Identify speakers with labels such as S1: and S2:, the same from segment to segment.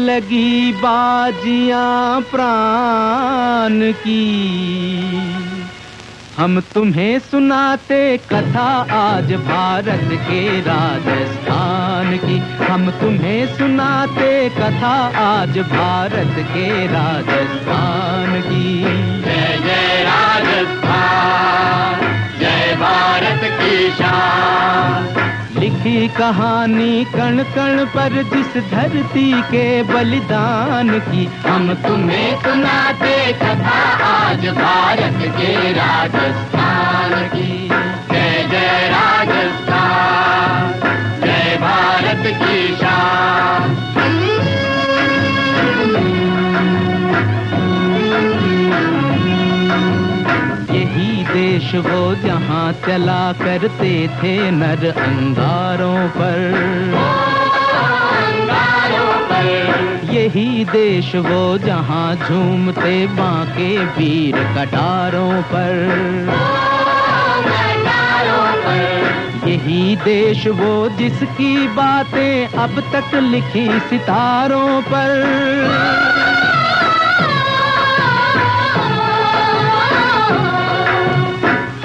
S1: लगी बाजियां प्राण की, हम तुम्हें सुनाते कथा आज भारत के राजस्थान की। हम तुम्हें सुनाते कथा आज भारत के राजस्थान की।
S2: जय जय राजस्थान, जय भारत की शान।
S1: लिखी कहानी कण कण पर जिस धरती के बलिदान की,
S2: हम तुम्हें सुनाते कथा आज भारत के राजस्थान की। जय जय राजस्थान, जय भारत की शान।
S1: यही देश वो जहाँ चला करते थे नर अंगारों पर, यही देश वो जहाँ झूमते बांके वीर कटारों पर, यही देश वो जिसकी बातें अब तक लिखी सितारों पर।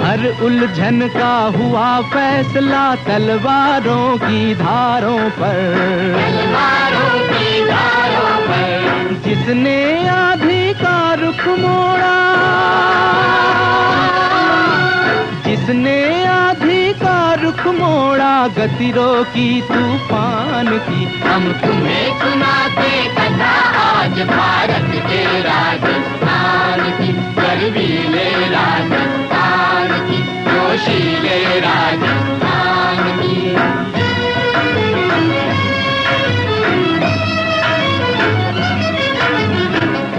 S1: हर उलझन का हुआ फैसला तलवारों की धारों पर,
S2: तलवारों की धारों पर।
S1: जिसने आंधी का रुख मोड़ा, जिसने आंधी का रुख मोड़ा, गति रोकी तूफान की।
S2: हम तुम्हें सुनाते कथा आज भारत के राजस्थान की। गर्वीले राजस्थान की, जोशीले राजस्थान की।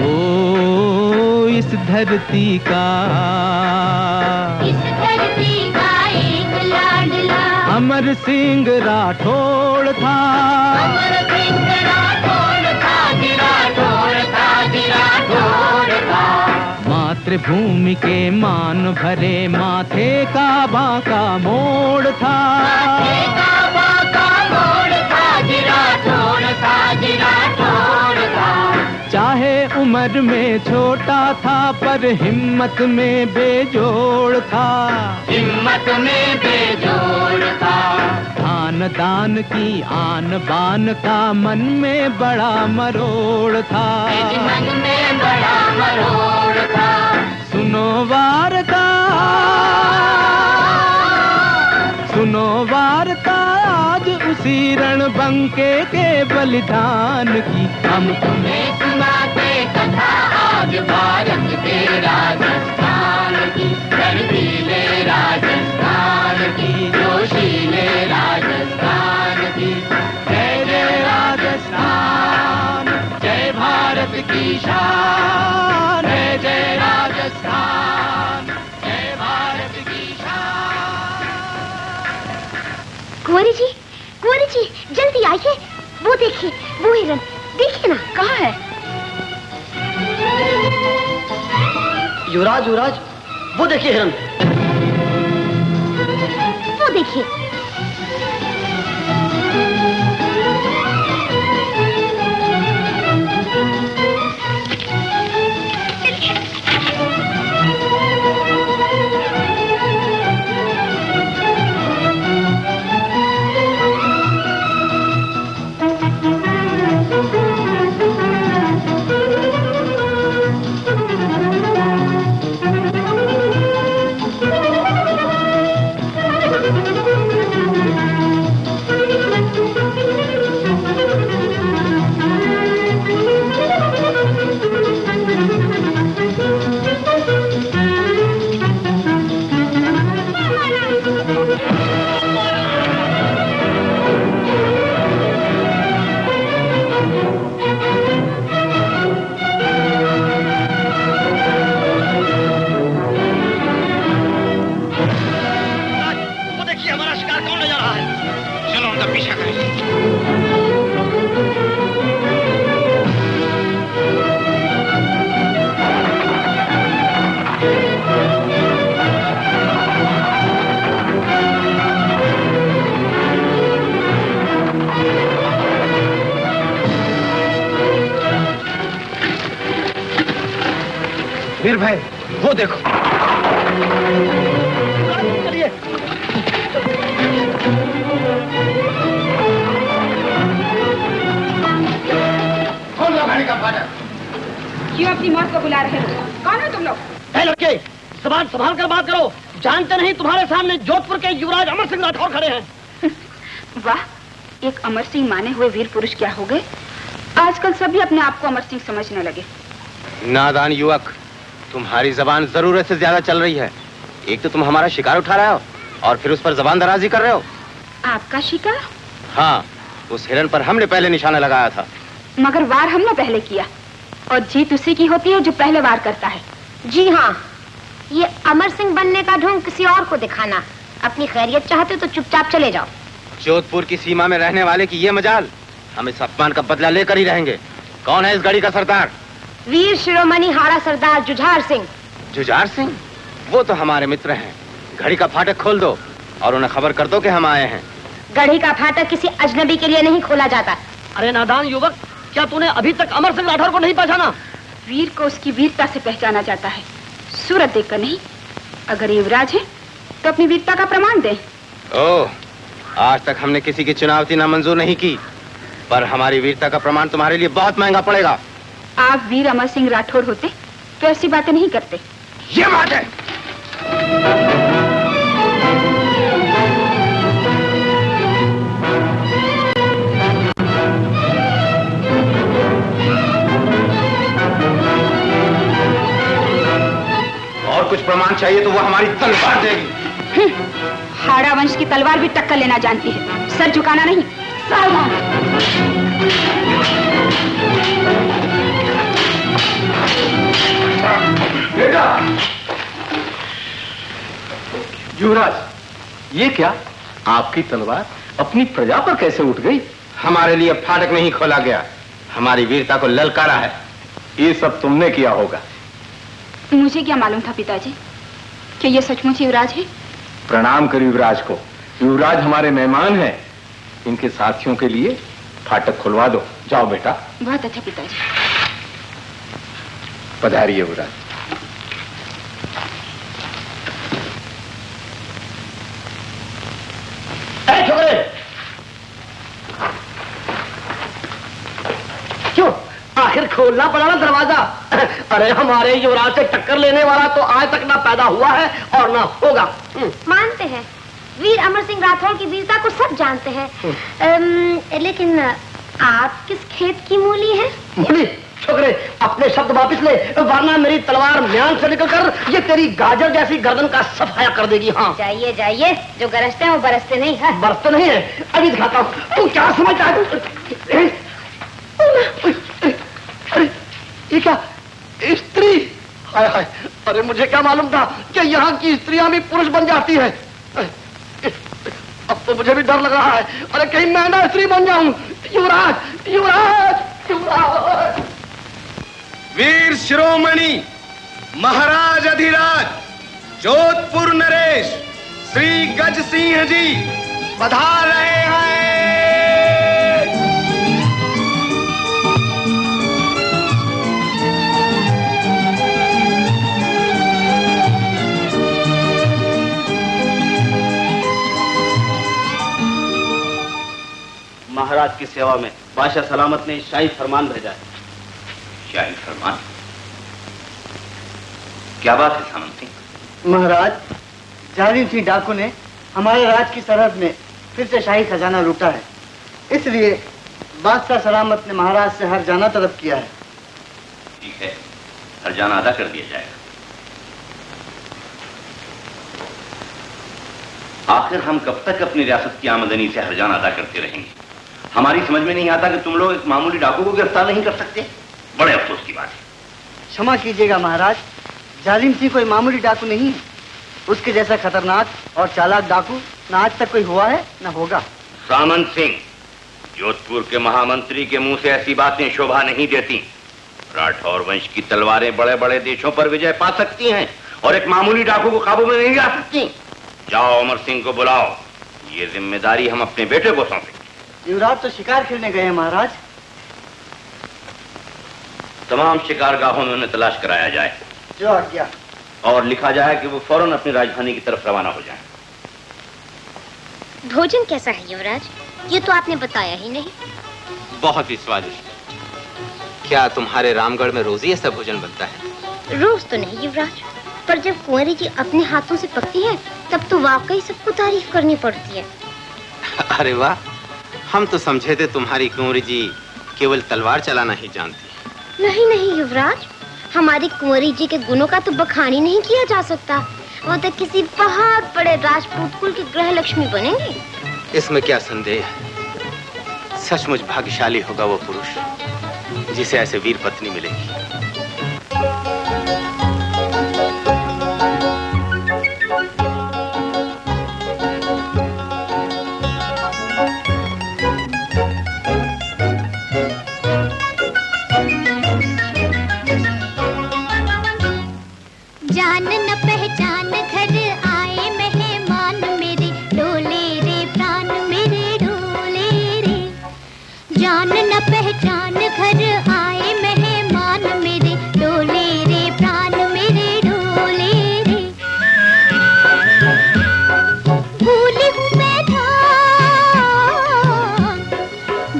S1: ओ इस धरती का,
S3: इस धरती का एक लाडला
S1: अमर सिंह राठौड़ था।
S2: अमर सिंह राठौड़ था, राठौड़ था, राठौड़ था।
S1: मातृभूमि के मान भरे माथे का बांका मोड़ था।
S2: माथे का बांका मोड़ था, राठौड़ था, राठौड़ था।
S1: चाहे उम्र में छोटा था पर हिम्मत में बेजोड़ था।
S2: हिम्मत में बेजोड़ था।
S1: खान दान की आन बान का मन में बड़ा मरोड़ था।
S2: मन में बड़ा मरोड़ था।
S1: सुनो वार्ता, सुनो वार्ता आज उसी रणबंके के बलिदान की।
S2: हम तुम्हें सुनाते कथा आज भारत के राजस्थान की। गर्वीले राजस्थान की, जोशीले राजस्थान की। जय जय राजस्थान, जय भारत की शान। जय जय राजस्थान, जय भारत की शान।
S3: कुंवरी जी, कुंवरी जी, जल्दी आइए। वो देखिए, वो हिरन देखिए ना।
S4: कहाँ है? युवराज, युवराज, वो देखिए हिरन।
S3: वो देखिए।
S5: निर्भय, वो देखो।
S4: चलिए।
S5: खोल लो गाड़ी का फाटक।
S6: क्यों अपनी मौत को बुला रहे हो? कौन हो तुम लोग?
S4: है लड़के, जबान संभाल कर बात करो। जानते नहीं तुम्हारे सामने जोधपुर के युवराज अमर सिंह राठौर खड़े हैं।
S6: वाह, एक अमर सिंह माने हुए वीर पुरुष क्या हो गए? आजकल सभी अपने आप को अमर सिंह समझने लगे।
S5: नादान युवक, तुम्हारी जबान जरूरत से ज्यादा चल रही है। एक तो तुम हमारा शिकार उठा रहे हो और फिर उस पर जबान दराजी कर रहे हो।
S6: आपका शिकार?
S5: हाँ, उस हिरन पर हमने पहले निशाना लगाया था।
S6: मगर वार हमने पहले किया और जीत उसी की होती है जो पहले वार करता है।
S3: जी हाँ, ये अमर सिंह बनने का ढोंग किसी और को दिखाना। अपनी खैरियत चाहते तो चुपचाप चले जाओ।
S5: जोधपुर की सीमा में रहने वाले की ये मजाल, हम इस अपमान का बदला लेकर ही रहेंगे। कौन है इस गाड़ी का सरदार?
S3: वीर शिरोमणि हाड़ा सरदार जुझार सिंह।
S5: जुझार सिंह? वो तो हमारे मित्र हैं। घड़ी का फाटक खोल दो और उन्हें खबर कर दो कि हम आए हैं।
S3: गढ़ी का फाटक किसी अजनबी के लिए नहीं खोला जाता।
S4: अरे नादान युवक, क्या तूने अभी तक अमर सिंह राठौर को नहीं पहचाना?
S6: वीर को उसकी वीरता से पहचाना जाता है, सूरत देखकर नहीं। अगर युवराज है तो अपनी वीरता का प्रमाण दे।
S5: ओह, आज तक हमने किसी की चुनौती नामंजूर नहीं की, पर हमारी वीरता का प्रमाण तुम्हारे लिए बहुत महंगा पड़ेगा।
S6: आप वीर अमर सिंह राठौर होते तो ऐसी बातें नहीं करते।
S5: ये बात है। और कुछ प्रमाण चाहिए तो वो हमारी तलवार देगी।
S6: हाड़ा वंश की तलवार भी टक्कर लेना जानती है, सर झुकाना नहीं। सावधान।
S5: बेटा।
S7: युवराज, ये क्या? आपकी तलवार अपनी प्रजा पर कैसे उठ गई?
S5: हमारे लिए फाटक नहीं खोला गया, हमारी वीरता को ललकारा है।
S7: ये सब तुमने किया होगा।
S6: मुझे क्या मालूम था पिताजी कि ये सचमुच युवराज है?
S7: प्रणाम कर युवराज को। युवराज हमारे मेहमान हैं। इनके साथियों के लिए फाटक खुलवा दो। जाओ बेटा।
S6: बहुत अच्छा पिताजी।
S7: पधारिए युवराज।
S4: छोकरे, क्यों आखिर खोलना पड़ा ना दरवाजा? अरे हमारे युवराज से टक्कर लेने वाला तो आज तक ना पैदा हुआ है और ना होगा।
S3: मानते हैं, वीर अमर सिंह राठौर की वीरता को सब जानते हैं। लेकिन आप किस खेत की मूली हैं?
S4: मूली? छोकरे, अपने शब्द वापिस ले, वरना मेरी तलवार म्यान से निकलकर ये तेरी गाजर जैसी गर्दन का सफाया कर देगी। हाँ,
S3: जाइए जाइए, जो गरजते हैं वो बरसते नहीं है।
S4: बरसते नहीं है, अभी दिखाता हूँ। तू क्या समझता है? अरे ये क्या स्त्री? हाय हाय, अरे मुझे क्या मालूम था कि यहाँ की स्त्रियां भी पुरुष बन जाती है। अब तो मुझे भी डर लग रहा है। अरे कहीं मैं ना स्त्री बन जाऊं। युवराज, युवराज, युवराज।
S5: वीर शिरोमणि महाराज अधिराज जोधपुर नरेश श्री गज सिंह जी पधार रहे हैं।
S8: महाराज की सेवा में बादशाह सलामत ने शाही फरमान भेजा है।
S9: शाही फरमान? क्या बात है सामंत सिंह?
S10: महाराज, जालिम सिंह डाकू ने हमारे राज की सरहद में फिर से शाही खजाना लूटा है, इसलिए बादशाह सलामत ने महाराज से हरजाना तलब किया है।
S9: ठीक है, हरजाना अदा कर दिया जाएगा। आखिर हम कब तक अपनी रियासत की आमदनी से हरजाना अदा करते रहेंगे? हमारी समझ में नहीं आता कि तुम लोग एक मामूली डाकू को गिरफ्तार नहीं कर सकते। बड़े अफसोस की बात है।
S10: क्षमा कीजिएगा महाराज, जालिम सिंह कोई मामूली डाकू नहीं है। उसके जैसा खतरनाक और चालाक डाकू न आज तक कोई हुआ है न होगा।
S9: सामंत सिंह, जोधपुर के महामंत्री के मुंह से ऐसी बातें शोभा नहीं देती। राठौर वंश की तलवारें बड़े बड़े देशों पर विजय पा सकती हैं और एक मामूली डाकू को काबू में नहीं ला सकती। जाओ अमर सिंह को बुलाओ, ये जिम्मेदारी हम अपने बेटे को सौंपेंगे।
S10: युवराज तो शिकार खेलने गए हैं महाराज।
S9: तमाम शिकारगाहों में उन्हें तलाश कराया जाए
S10: जो आज्ञा।
S9: और लिखा जाए कि वो फौरन अपनी राजधानी की तरफ रवाना हो जाएं।
S3: भोजन कैसा है युवराज? ये तो आपने बताया ही नहीं।
S5: बहुत ही स्वादिष्ट। क्या तुम्हारे रामगढ़ में रोज ही ऐसा भोजन बनता है?
S3: रोज तो नहीं युवराज, पर जब कुंवरी जी अपने हाथों से पकती है तब तो वाकई सबको तारीफ करनी पड़ती है।
S5: अरे वाह, हम तो समझे थे तुम्हारी कुंवरी जी केवल तलवार चलाना ही जानती है।
S3: नहीं नहीं युवराज, हमारी कुंवरी जी के गुणों का तो बखान ही नहीं किया जा सकता। वो तो किसी बहुत बड़े राजपूत कुल की ग्रह लक्ष्मी बनेंगे।
S5: इसमें क्या संदेह है। सचमुच भाग्यशाली होगा वो पुरुष जिसे ऐसे वीर पत्नी मिलेगी।
S11: जान न पहचान घर आए मेहमान मेरे, डोले रे प्राण मेरे डोले रे। जान न पहचान घर आए मेहमान मेरे, डोले रे प्राण मेरे डोले रे। भूली हूँ मैं ध्यान,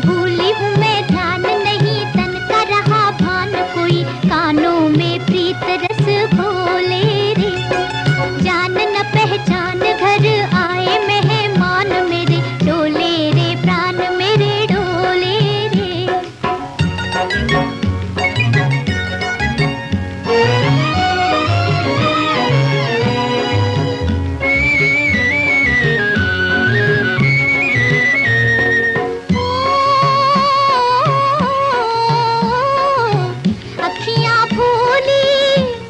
S11: भूली हूँ मैं ध्यान, नहीं तन का रहा भान, कोई कानों में प्रीत रस घोले रे। जान न पहचान घर आए मेहमान मेरे, डोले रे प्राण मेरे डोले रे। अखियाँ भूली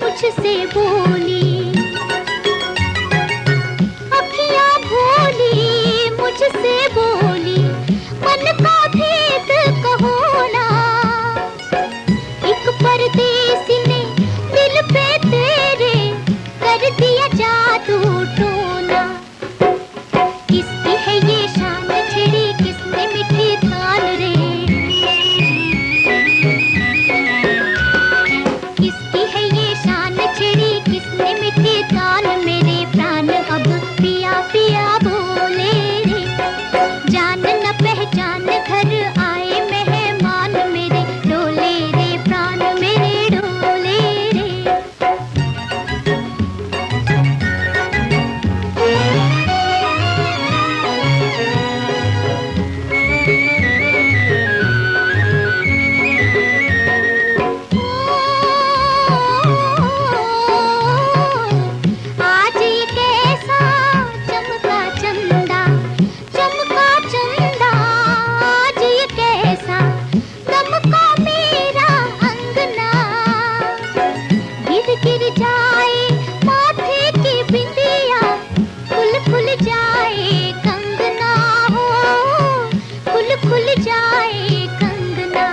S11: मुझसे बोली, अखियाँ भूली मुझसे बोली, मन का भेद कहो ना। एक परदेसी ने दिल पे तेरे कर दिया जादू टोना। किसकी है ये शान छिड़ी, किसने मिठी थान रे। किसकी है ये शान छिड़ी, किसने मिठी थान, मेरे प्राण अब पिया पिया बोले रे। जान न पहचान घर आए मेहमान मेरे, डोले रे प्राण मेरे डोले रे। आज ये कैसा चमका चंदा, चमका चंदा, आज ये कैसा चमका मेरा अंगना। गिर गिर जाए माथे की बिंदिया, खुल खुल जाए कंगना हो, खुल खुल जाए कंगना।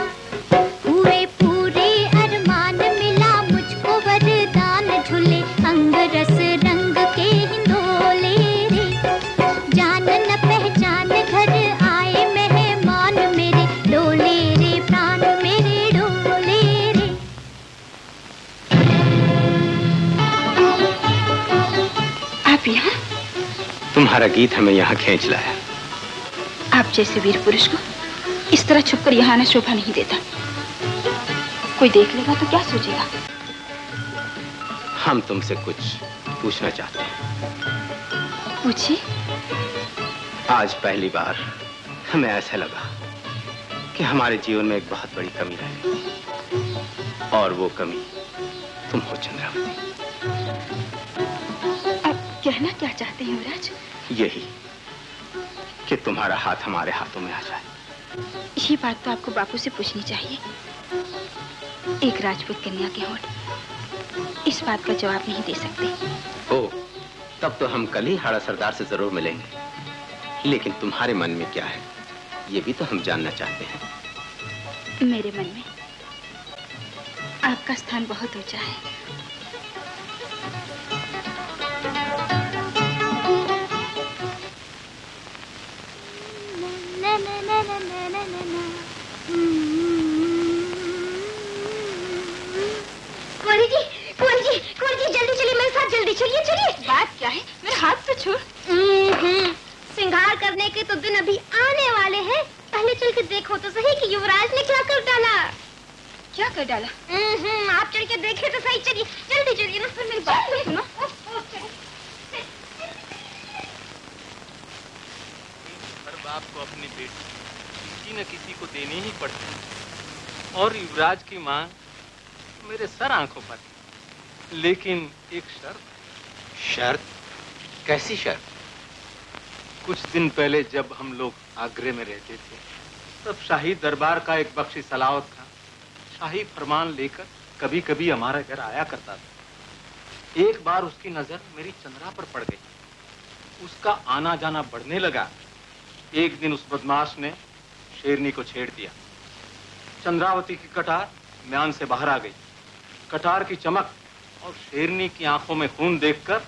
S11: हुए पूरे अरमान, मिला मुझको वरदान, झूले अंग रस रंग के हिंडोले रे। जान न पहचान घर आए मेहमान मेरे, डोले रे प्राण मेरे डोले रे।
S6: आप यहाँ?
S5: तुम्हारा गीत हमें यहाँ खींच लाया।
S6: आप जैसे वीर पुरुष को इस तरह छुपकर यहाँ आना शोभा नहीं देता। कोई देख लेगा तो क्या सोचेगा?
S5: हम तुमसे कुछ पूछना चाहते हैं।
S6: पूछिए।
S5: आज पहली बार हमें ऐसा लगा कि हमारे जीवन में एक बहुत बड़ी कमी रह गई, और वो कमी तुम हो चंद्रावती।
S6: अब कहना क्या चाहते हैं युवराज?
S5: यही कि तुम्हारा हाथ हमारे हाथों में आ जाए।
S6: ये बात तो आपको बापू से पूछनी चाहिए। एक राजपूत कन्या के होठ इस बात का जवाब नहीं दे सकते।
S5: ओ, तब तो हम कल ही हाड़ा सरदार से जरूर मिलेंगे। लेकिन तुम्हारे मन में क्या है, ये भी तो हम जानना चाहते हैं।
S6: मेरे मन में आपका स्थान बहुत ऊंचा है।
S3: कुंवरी जी, कुंवरी जी, जल्दी चलिए चलिए।
S6: बात क्या है? मेरे हाथ से छोड़।
S3: श्रृंगार करने के तो दिन अभी आने वाले हैं। पहले चल के देखो तो सही कि युवराज ने क्या कर डाला।
S6: क्या कर डाला?
S3: आप चल के देखे तो सही। चलिए जल्दी चलिए ना। फिर मेरी बात तो सुनो।
S1: हर बाप को अपनी बेटी किसी न किसी को देनी ही पड़ती है, और युवराज की मांग मेरे सर आंखों पर। लेकिन एक शर्त।
S5: शर्त? कैसी शर्त?
S1: कुछ दिन पहले जब हम लोग आगरे में रहते थे, तब शाही दरबार का एक बख्शी सलावत था शाही फरमान लेकर कभी कभी हमारे घर आया करता था। एक बार उसकी नजर मेरी चंद्रा पर पड़ गई। उसका आना जाना बढ़ने लगा। एक दिन उस बदमाश ने शेरनी को छेड़ दिया। चंद्रावती की कटार म्यान से बाहर आ गई। कटार की चमक और शेरनी की आंखों में खून देखकर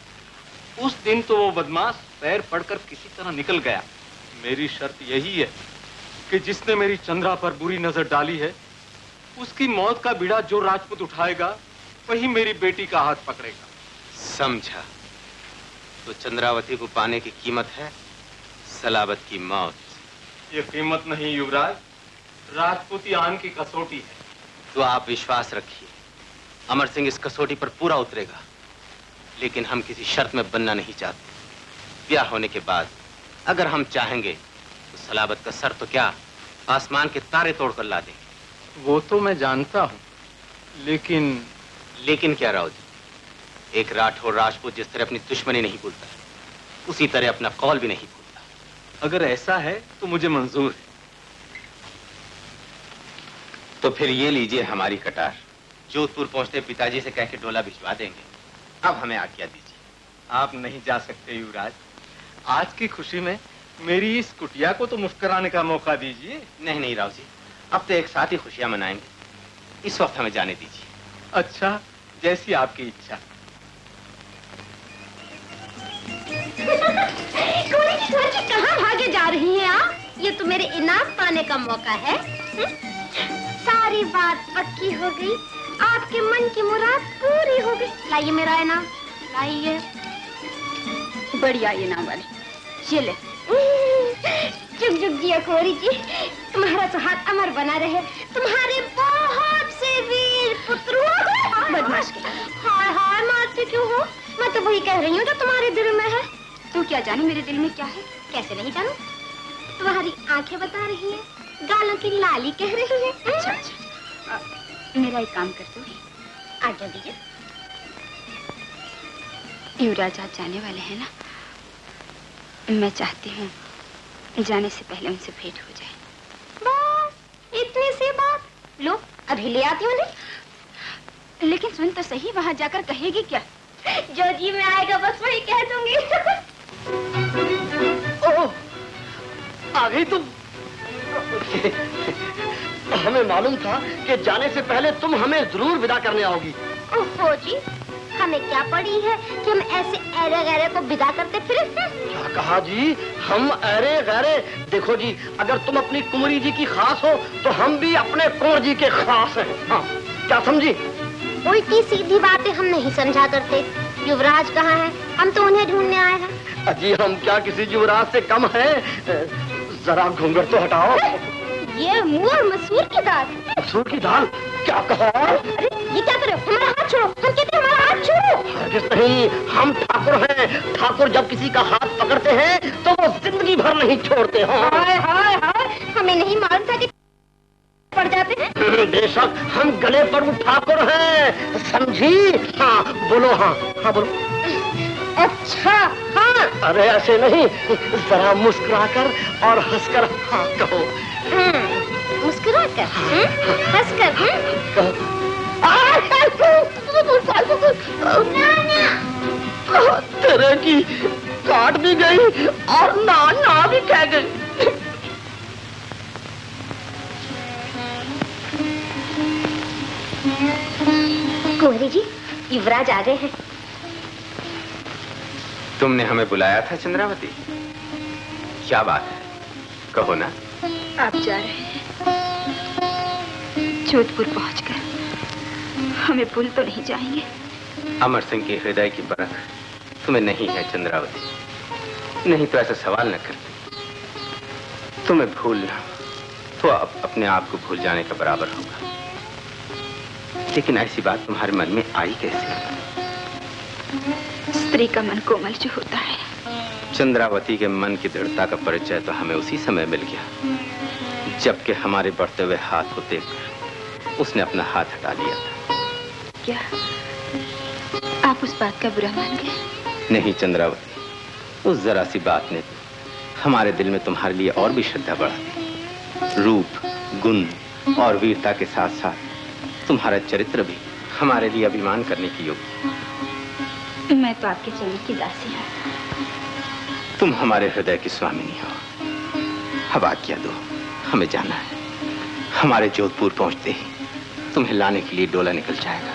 S1: उस दिन तो वो बदमाश पैर पड़कर किसी तरह निकल गया। मेरी शर्त यही है कि जिसने मेरी चंद्रा पर बुरी नजर डाली है, उसकी मौत का बीड़ा जो राजपूत उठाएगा वही मेरी बेटी का हाथ पकड़ेगा।
S5: समझा। तो चंद्रावती को पाने की कीमत है सलाबत की मौत।
S1: ये कीमत नहीं युवराज, राजपूती आन की कसौटी है।
S5: तो आप विश्वास रखिए, अमर सिंह इस कसौटी पर पूरा उतरेगा। लेकिन हम किसी शर्त में बनना नहीं चाहते। ब्याह होने के बाद अगर हम चाहेंगे तो सलाबत का सर तो क्या, आसमान के तारे तोड़कर ला देंगे।
S1: वो तो मैं जानता हूँ,
S5: लेकिन क्या राव जी? एक राठौर राजपूत जिस तरह अपनी दुश्मनी नहीं भूलता, उसी तरह अपना कौल भी नहीं भूलता।
S1: अगर ऐसा है तो मुझे मंजूर है।
S5: तो फिर ये लीजिए हमारी कटार। जोधपुर पहुंचते पिताजी से कह के डोला भिजवा देंगे। अब हमें आज्ञा दीजिए।
S1: आप नहीं जा सकते युवराज। आज की खुशी में मेरी इस कुटिया को तो मुस्कुराने का मौका दीजिए।
S5: नहीं राव जी, अब तो एक साथ ही खुशियां मनाएंगे। इस वक्त हमें जाने दीजिए।
S1: अच्छा, जैसी आपकी इच्छा।
S3: कहाँ भागे जा रही हैं आप? ये तो मेरे इनाम पाने का मौका है। सारी बात पक्की हो गई, आपके मन की मुराद पूरी हो गई। लाइए मेरा इनाम, लाइए।
S6: बढ़िया इनाम वाले, ये ले।
S3: जुग जुग जिया कोरी जी, तुम्हारा सुहाग अमर बना रहे। तुम्हारे बहुत से वीर पुत्र।
S6: बदमाश के।
S3: हाय हाय, मारते क्यों हो? मैं तो वही कह रही हूँ जो तुम्हारे दिल में है।
S6: तू क्या जाने मेरे दिल में क्या है?
S3: कैसे नहीं जानू? तुम्हारी आंखें बता रही हैं, गालों की लाली कह रही है।
S6: अच्छा, मेरा एक काम कर दो।
S3: आज्ञा दीजिए।
S6: युवराज आज जाने वाले हैं ना, मैं चाहती हूँ जाने से पहले उनसे भेंट हो जाए।
S3: बस इतनी सी बात। लो अभी ले आती हूँ।
S6: लेकिन सुन तो सही, वहाँ जाकर कहेगी क्या?
S3: जो जी में आएगा बस वही कह दूंगी।
S4: ओह, आ गई तुम। हमें मालूम था कि जाने से पहले तुम हमें जरूर विदा करने आओगी।
S3: ओहो जी, हमें क्या पड़ी है कि हम ऐसे ऐरे गैरे को विदा करते फिरे?
S4: क्या कहा जी? हम ऐरे गैरे? देखो जी, अगर तुम अपनी कुंवरी जी की खास हो तो हम भी अपने कुंवर जी के खास हैं। हाँ, क्या समझी?
S3: उल्टी सीधी बातें हम नहीं समझा करते। युवराज कहाँ है? हम तो उन्हें ढूंढने आए हैं।
S4: अजी हम क्या किसी युवराज से कम हैं? जरा घूंघट तो हटाओ।
S3: ये मुंह और मसूर की दाल।
S4: मसूर की दाल? क्या कहा?
S3: अरे ये क्या करे? हमारा हाथ छोड़ो। हम कहते हैं हमारा हाथ छोड़ो।
S4: हरगिज़ नहीं, हम ठाकुर हैं। ठाकुर जब किसी का हाथ पकड़ते हैं तो वो जिंदगी भर नहीं छोड़ते।
S3: हाय हाय हाय, हमें नहीं मालूम था कि पड़ जाते हैं।
S4: बेशक हम गले पर वो ठाकुर हैं, समझी? हाँ बोलो। हाँ हाँ बोलो।
S3: अच्छा हाँ।
S4: अरे ऐसे नहीं, जरा मुस्कुराकर और हंसकर हाँ कहो।
S3: मुस्कुराकर, हंसकर।
S4: तेरे की काट भी गई और ना भी कह गई।
S3: कुंवरी जी, युवराज आ गए हैं।
S5: तुमने हमें बुलाया था चंद्रावती? क्या बात है, कहो ना।
S6: आप जा रहे हैं जोधपुर पहुंचकर हमें भूल तो नहीं जाएंगे?
S5: अमर सिंह के हृदय की परख तुम्हें नहीं है चंद्रावती, नहीं तो ऐसा सवाल न करती। तुम्हें भूलना तो अपने आप को भूल जाने का बराबर होगा, लेकिन ऐसी बात तुम्हारे मन में आई कैसे?
S6: स्त्री का मन कोमल जो होता है।
S5: चंद्रावती के मन की दृढ़ता का परिचय तो हमें उसी समय मिल गया जबकि हमारे बढ़ते हुए हाथ को देखकर उसने अपना हाथ हटा लिया था।
S6: क्या आप उस बात का बुरा मान गए?
S5: नहीं चंद्रावती, उस जरा सी बात ने हमारे दिल में तुम्हारे लिए और भी श्रद्धा बढ़ा दी। रूप, गुण और वीरता के साथ साथ तुम्हारा चरित्र भी हमारे लिए अभिमान करने की योग्य।
S6: मैं तो आपके चरण की दासी हूँ।
S5: तुम हमारे हृदय की स्वामिनी हो। अब आज्ञा दो, हमें जाना है। हमारे जोधपुर पहुंचते ही तुम्हें लाने के लिए डोला निकल जाएगा।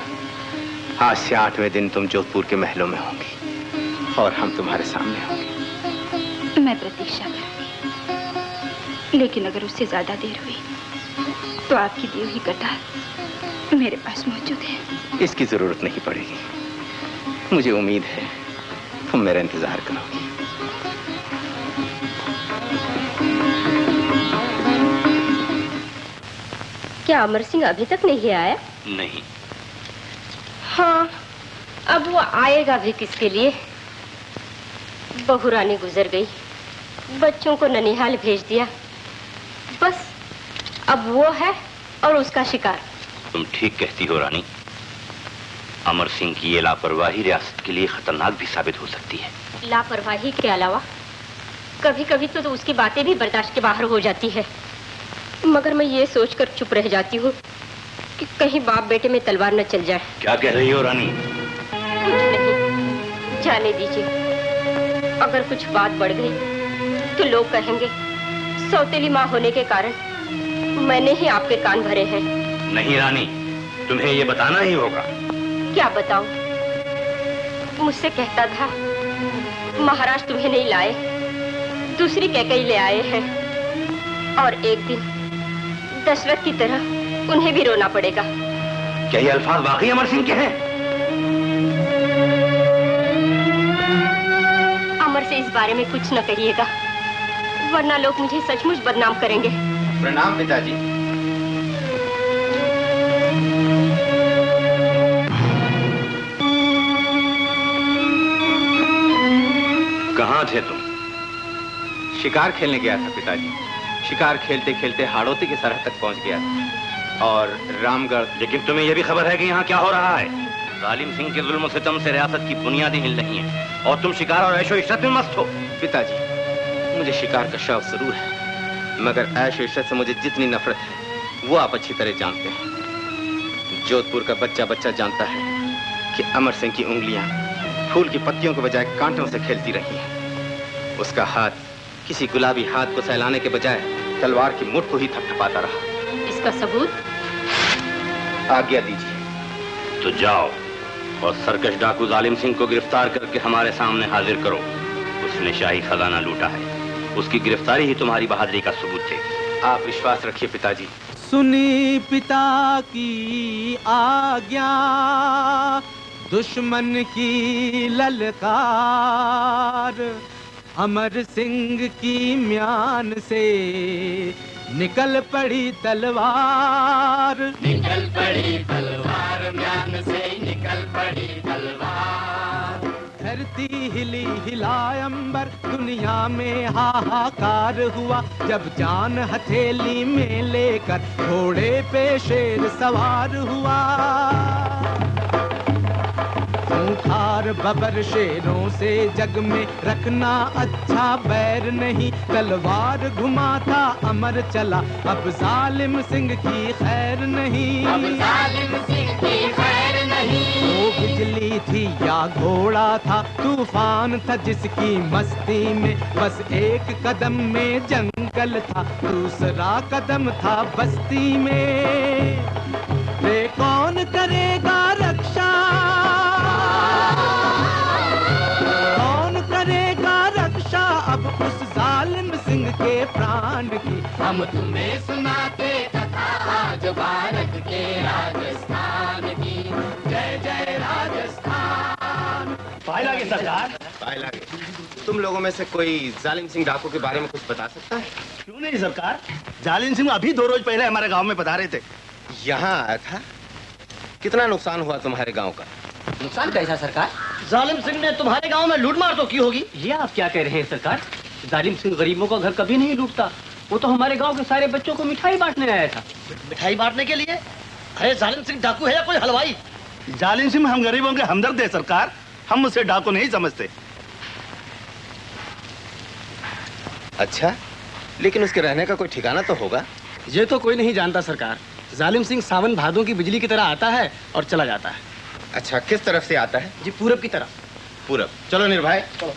S5: आज से 8वें दिन तुम जोधपुर के महलों में होंगी और हम तुम्हारे सामने होंगे।
S6: मैं प्रतीक्षा करूंगी, लेकिन अगर उससे ज्यादा देर हुई तो आपकी दी हुई कटार मेरे पास मौजूद है।
S5: इसकी जरूरत नहीं पड़ेगी। मुझे उम्मीद है तुम मेरा इंतजार करोगी।
S12: क्या अमर सिंह अभी तक नहीं आया?
S9: नहीं।
S12: हाँ, अब वो आएगा भी किसके लिए? बहू रानी गुजर गई, बच्चों को ननिहाल भेज दिया, बस अब वो है और उसका शिकार।
S9: तुम ठीक कहती हो रानी। अमर सिंह की ये लापरवाही रियासत के लिए खतरनाक भी साबित हो सकती है।
S12: लापरवाही के अलावा कभी कभी तो उसकी बातें भी बर्दाश्त के बाहर हो जाती है, मगर मैं ये सोचकर चुप रह जाती हूँ कि कहीं बाप बेटे में तलवार न चल जाए।
S9: क्या कह रही हो रानी?
S12: कुछ नहीं, जाने दीजिए। अगर कुछ बात बढ़ गई तो लोग कहेंगे सौतेली माँ होने के कारण मैंने ही आपके कान भरे हैं।
S9: नहीं रानी, तुम्हें ये बताना ही होगा।
S12: क्या बताऊं? मुझसे कहता था महाराज तुम्हें नहीं लाए, दूसरी कैकई ले आए हैं, और एक दिन दशरथ की तरह उन्हें भी रोना पड़ेगा।
S9: क्या ये अल्फाज वाकई अमर सिंह के हैं?
S12: अमर से इस बारे में कुछ न कहिएगा, वरना लोग मुझे सचमुच बदनाम करेंगे।
S5: प्रणाम पिताजी।
S9: कहाँ थे तुम?
S5: शिकार खेलने गया था पिताजी। शिकार खेलते खेलते हाड़ौती की सरहद तक पहुंच गया था और रामगढ़।
S9: लेकिन तुम्हें यह भी खबर है कि यहाँ क्या हो रहा है? जालिम सिंह के जुल्म सितम से रियासत की बुनियादें हिल रही हैं और तुम शिकार और ऐशो इश्रत में मस्त हो।
S5: पिताजी, मुझे शिकार का शौक जरूर है, मगर ऐशो इश्रत से मुझे जितनी नफरत है वो आप अच्छी तरह जानते हैं। जोधपुर का बच्चा बच्चा जानता है कि अमर सिंह की उंगलियां फूल की पत्तियों के बजाय कांटों से खेलती रही हैं। उसका हाथ किसी गुलाबी हाथ को सहलाने के बजाय तलवार की मुठ को ही थपथपाता रहा।
S12: इसका सबूत?
S5: आज्ञा दीजिए।
S9: तो जाओ और सरकश डाकू जालिम सिंह को गिरफ्तार करके हमारे सामने हाजिर करो। उसने शाही खजाना लूटा है, उसकी गिरफ्तारी ही तुम्हारी बहादुरी का सबूत है।
S5: आप विश्वास रखिए पिताजी।
S13: सुनी पिता की आज्ञा, दुश्मन की ललकार, अमर सिंह की म्यान से निकल पड़ी तलवार।
S2: निकल पड़ी तलवार, म्यान से निकल पड़ी तलवार।
S13: धरती हिली हिलाए अंबर, दुनिया में हाहाकार हुआ, जब जान हथेली में लेकर घोड़े पे शेर सवार हुआ। खूंखार बबर शेरों से जग में रखना अच्छा बैर नहीं, तलवार घुमाता अमर चला, अब जालिम सिंह की खैर नहीं।
S2: अब जालिम सिंह की खैर नहीं।
S13: वो बिजली थी या घोड़ा था, तूफान था जिसकी मस्ती में, बस एक कदम में जंगल था, दूसरा कदम था बस्ती में। रे कौन करेगा रक्षा, कौन करेगा रक्षा अब उस जालिम सिंह के प्राण की।
S2: हम तुम्हें सुनाते कथा आज भारत के राजस्थान की। जय जय राजस्थान।
S8: फाइल आ गई सरकार।
S5: फाइल आ गई। तुम लोगों में से कोई जालिम सिंह डाकू के बारे में कुछ बता सकता है?
S8: क्यों नहीं सरकार, जालिम सिंह अभी 2 रोज पहले हमारे गांव में पधारे थे।
S5: यहाँ आया था? कितना नुकसान हुआ तुम्हारे गांव का?
S10: नुकसान कैसा सरकार?
S4: जालिम सिंह ने तुम्हारे गांव में लूट मार तो की होगी।
S10: ये आप क्या कह रहे हैं सरकार? जालिम सिंह गरीबों का घर कभी नहीं लूटता। वो तो हमारे गांव के सारे बच्चों को मिठाई बांटने आया था।
S4: मिठाई बांटने के लिए? अरे जालिम सिंह डाकू है या कोई हलवाई?
S8: जालिम सिंह हम गरीबों के हमदर्द है सरकार, हम उसे डाकू नहीं समझते।
S5: अच्छा, लेकिन उसके रहने का कोई ठिकाना तो होगा?
S10: ये तो कोई नहीं जानता सरकार। जालिम सिंह सावन भादों की बिजली की तरह आता है और चला जाता है।
S5: अच्छा, किस तरफ से आता है?
S10: जी पूरब की तरफ।
S5: पूरब। चलो निर्भय,
S4: चलो।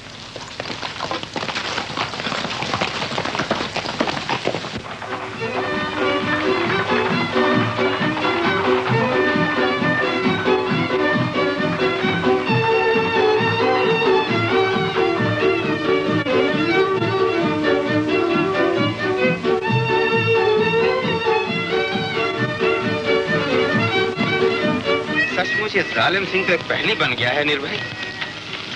S5: सचमुच ये जालिम सिंह तो एक पहली बन गया है निर्भय।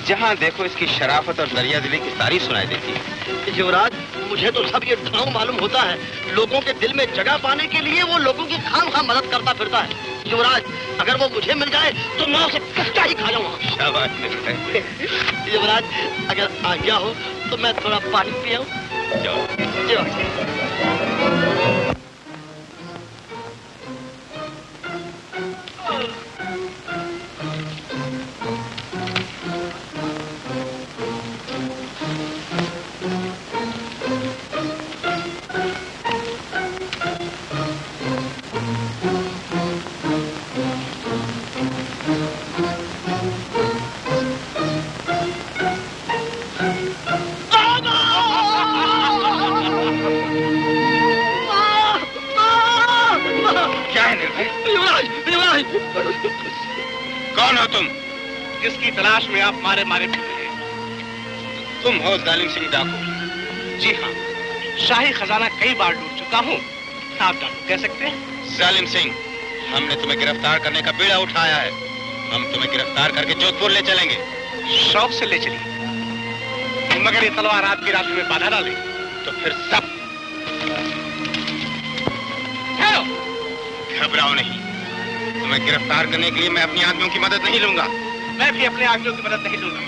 S5: जहाँ देखो इसकी शराफत और दरिया दिली की तारीफ सुनाई देती है।
S4: युवराज, मुझे तो सब ये ढोंग मालूम होता है। लोगों के दिल में जगह पाने के लिए वो लोगों की खामखा मदद करता फिरता है। युवराज, अगर वो मुझे मिल जाए तो मैं उसे कच्चा ही खा जाऊंगा।
S5: शाबाश निर्भय।
S4: युवराज, अगर आज्ञा हो तो मैं थोड़ा पानी पियाऊं?
S5: कौन हो तुम?
S1: किसकी तलाश में आप मारे मारे फिर रहे हैं?
S5: तुम हो जालिम सिंह डाकू?
S1: जी हाँ, शाही खजाना कई बार लूट चुका हूँ। आप डाकू कह सकते हैं?
S5: जालिम सिंह, हमने तुम्हें गिरफ्तार करने का बीड़ा उठाया है। हम तुम्हें गिरफ्तार करके जोधपुर ले चलेंगे।
S1: शौक से ले चलिए, मगर ये तलवार आपके रास्ते में बाधा डाले
S5: तो फिर सब। घबराओ नहीं, तुम्हें गिरफ्तार करने के लिए मैं अपनी आदमियों की मदद नहीं लूंगा।
S1: मैं भी अपने आदमियों की मदद नहीं लूंगा।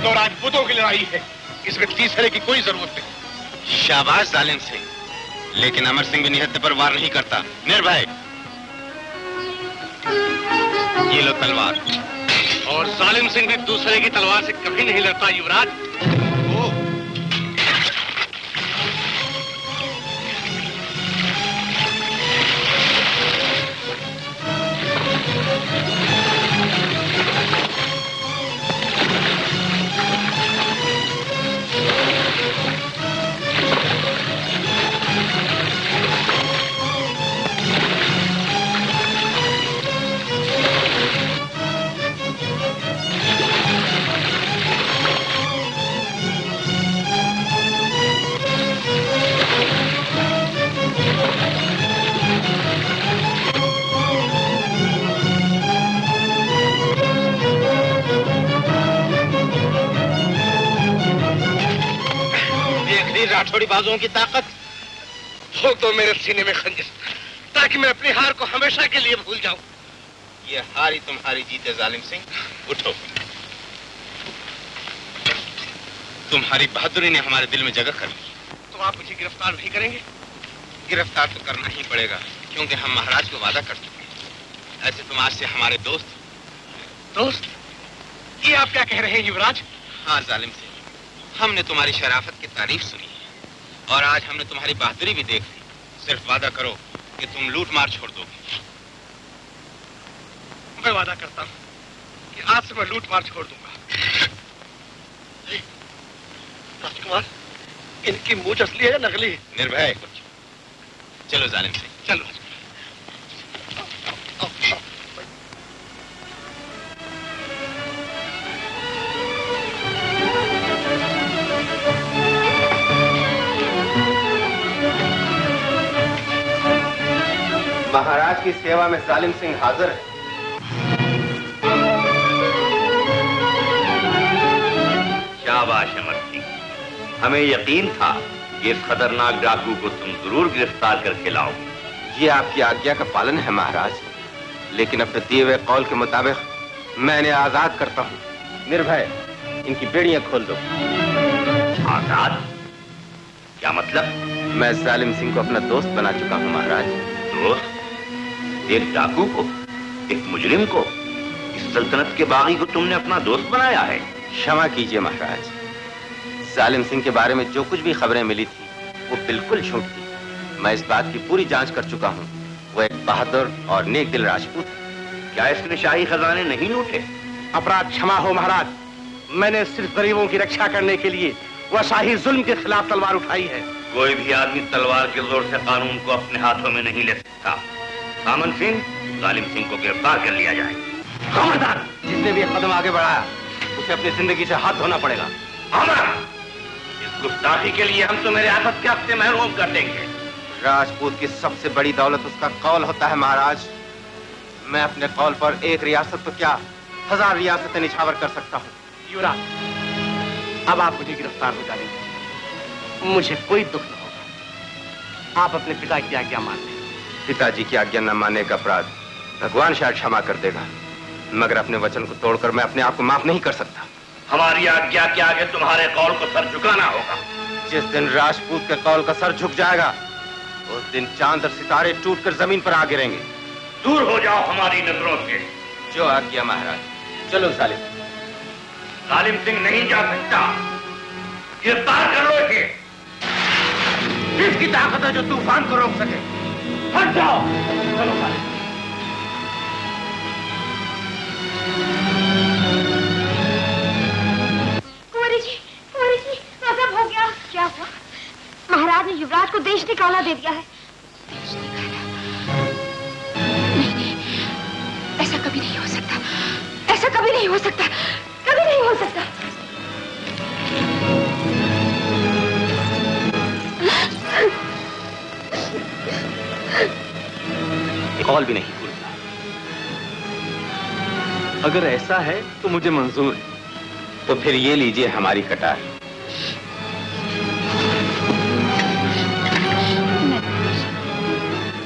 S5: तो राजपूतों की लड़ाई है, इसमें तीसरे की कोई जरूरत नहीं। शाबाश जालिम सिंह, लेकिन अमर सिंह भी निहत्थे पर वार नहीं करता। निर्भय, ये लो तलवार।
S1: और जालिम सिंह भी दूसरे की तलवार से कभी नहीं लड़ता युवराज।
S5: थोड़ी बाजुओं की ताकत।
S4: ठोक दो मेरे सीने में खंजर, ताकि मैं अपनी हार को हमेशा के लिए भूल जाऊं।
S5: ये हार ही तुम्हारी जीत है जालिम सिंह। उठो। तुम्हारी बहादुरी ने हमारे दिल में जगह कर ली।
S4: तो आप मुझे गिरफ्तार नहीं करेंगे?
S5: गिरफ्तार तो करना ही पड़ेगा, क्योंकि हम महाराज को वादा कर चुके हैं। ऐसे तुम आज से हमारे दोस्त।
S4: दोस्त? ये आप क्या कह रहे हैं युवराज?
S5: हाँ जालिम सिंह, हमने तुम्हारी शराफत की तारीफ सुनी है और आज हमने तुम्हारी बहादुरी भी देख ली। सिर्फ वादा करो कि तुम लूट मार छोड़ दोगे।
S4: मैं वादा करता हूं कि आज से मैं लूट मार छोड़ दूंगा। राजकुमार, इनकी मूंछ असली है या नकली?
S5: निर्भय। चलो जालिम सिंह,
S4: चलो।
S5: महाराज की सेवा में जालिम सिंह हाजिर है।
S9: शाबाश अमर सिंह, हमें यकीन था कि इस खतरनाक डाकू को तुम जरूर गिरफ्तार करके लाओगे।
S5: ये आपकी आज्ञा का पालन है महाराज, लेकिन अपने दिए हुए कौल के मुताबिक मैं इन्हें आजाद करता हूँ। निर्भय, इनकी बेड़ियां खोल दो।
S9: आजाद? क्या मतलब?
S5: मैं जालिम सिंह को अपना दोस्त बना चुका हूँ महाराज।
S9: दोस्त? एक डाकू को, एक मुजरिम को, इस सल्तनत के बागी को तुमने अपना दोस्त बनाया है?
S5: क्षमा कीजिए महाराज, जालिम सिंह के बारे में जो कुछ भी खबरें मिली थी वो बिल्कुल झूठ थी। मैं इस बात की पूरी जांच कर चुका हूँ। वो एक बहादुर और नेक दिल राजपूत है।
S9: क्या इसने शाही खजाने नहीं लूटे?
S4: अपराध क्षमा हो महाराज, मैंने सिर्फ गरीबों की रक्षा करने के लिए वह शाही जुल्म के खिलाफ तलवार उठाई है।
S9: कोई भी आदमी तलवार के जोर से कानून को अपने हाथों में नहीं ले सकता। सामन सिंह, जालिम सिंह को गिरफ्तार कर लिया जाए।
S5: खबरदार, जिसने भी एक कदम आगे बढ़ाया उसे अपनी जिंदगी से हाथ धोना पड़ेगा।
S9: इस गुस्ताखी के लिए हम तुम्हें रियासत के हक से महरूम कर देंगे।
S5: राजपूत की सबसे बड़ी दौलत उसका कौल होता है महाराज। मैं अपने कौल पर एक रियासत तो क्या 1000 रियासतें निछावर कर सकता हूँ।
S4: युवराज, अब आप मुझे गिरफ्तार हो जाने दीजिए, मुझे कोई दुख न होगा। आप अपने पिता की आज्ञा मान लें।
S5: पिताजी की आज्ञा न मानने का अपराध भगवान शायद क्षमा कर देगा, मगर अपने वचन को तोड़कर मैं अपने आप को माफ नहीं कर सकता।
S9: हमारी आज्ञा के आगे तुम्हारे कौल को सर झुकाना होगा।
S5: जिस दिन राजपूत के कौल का सर झुक जाएगा उस दिन चांद और सितारे टूटकर जमीन पर आ गिरेंगे।
S9: दूर हो जाओ हमारी नजरों से।
S5: जो आज्ञा महाराज। चलो जालिम।
S9: जालिम सिंह नहीं जा सकता, गिरफ्तार कर लो इसे।
S4: किसकी ताकत है जो तूफान को रोक सके? हट जाओ। चलो जालिम।
S3: कुंवरी जी, गजब हो गया। क्या हुआ? महाराज ने युवराज को देश निकाला दे दिया है।
S6: देश निकाला? नहीं, ऐसा कभी नहीं हो सकता। ऐसा कभी नहीं हो सकता। कभी नहीं हो सकता।
S5: कौल भी नहीं भूलता।
S1: अगर ऐसा है तो मुझे मंजूर है।
S5: तो फिर ये लीजिए हमारी कटार।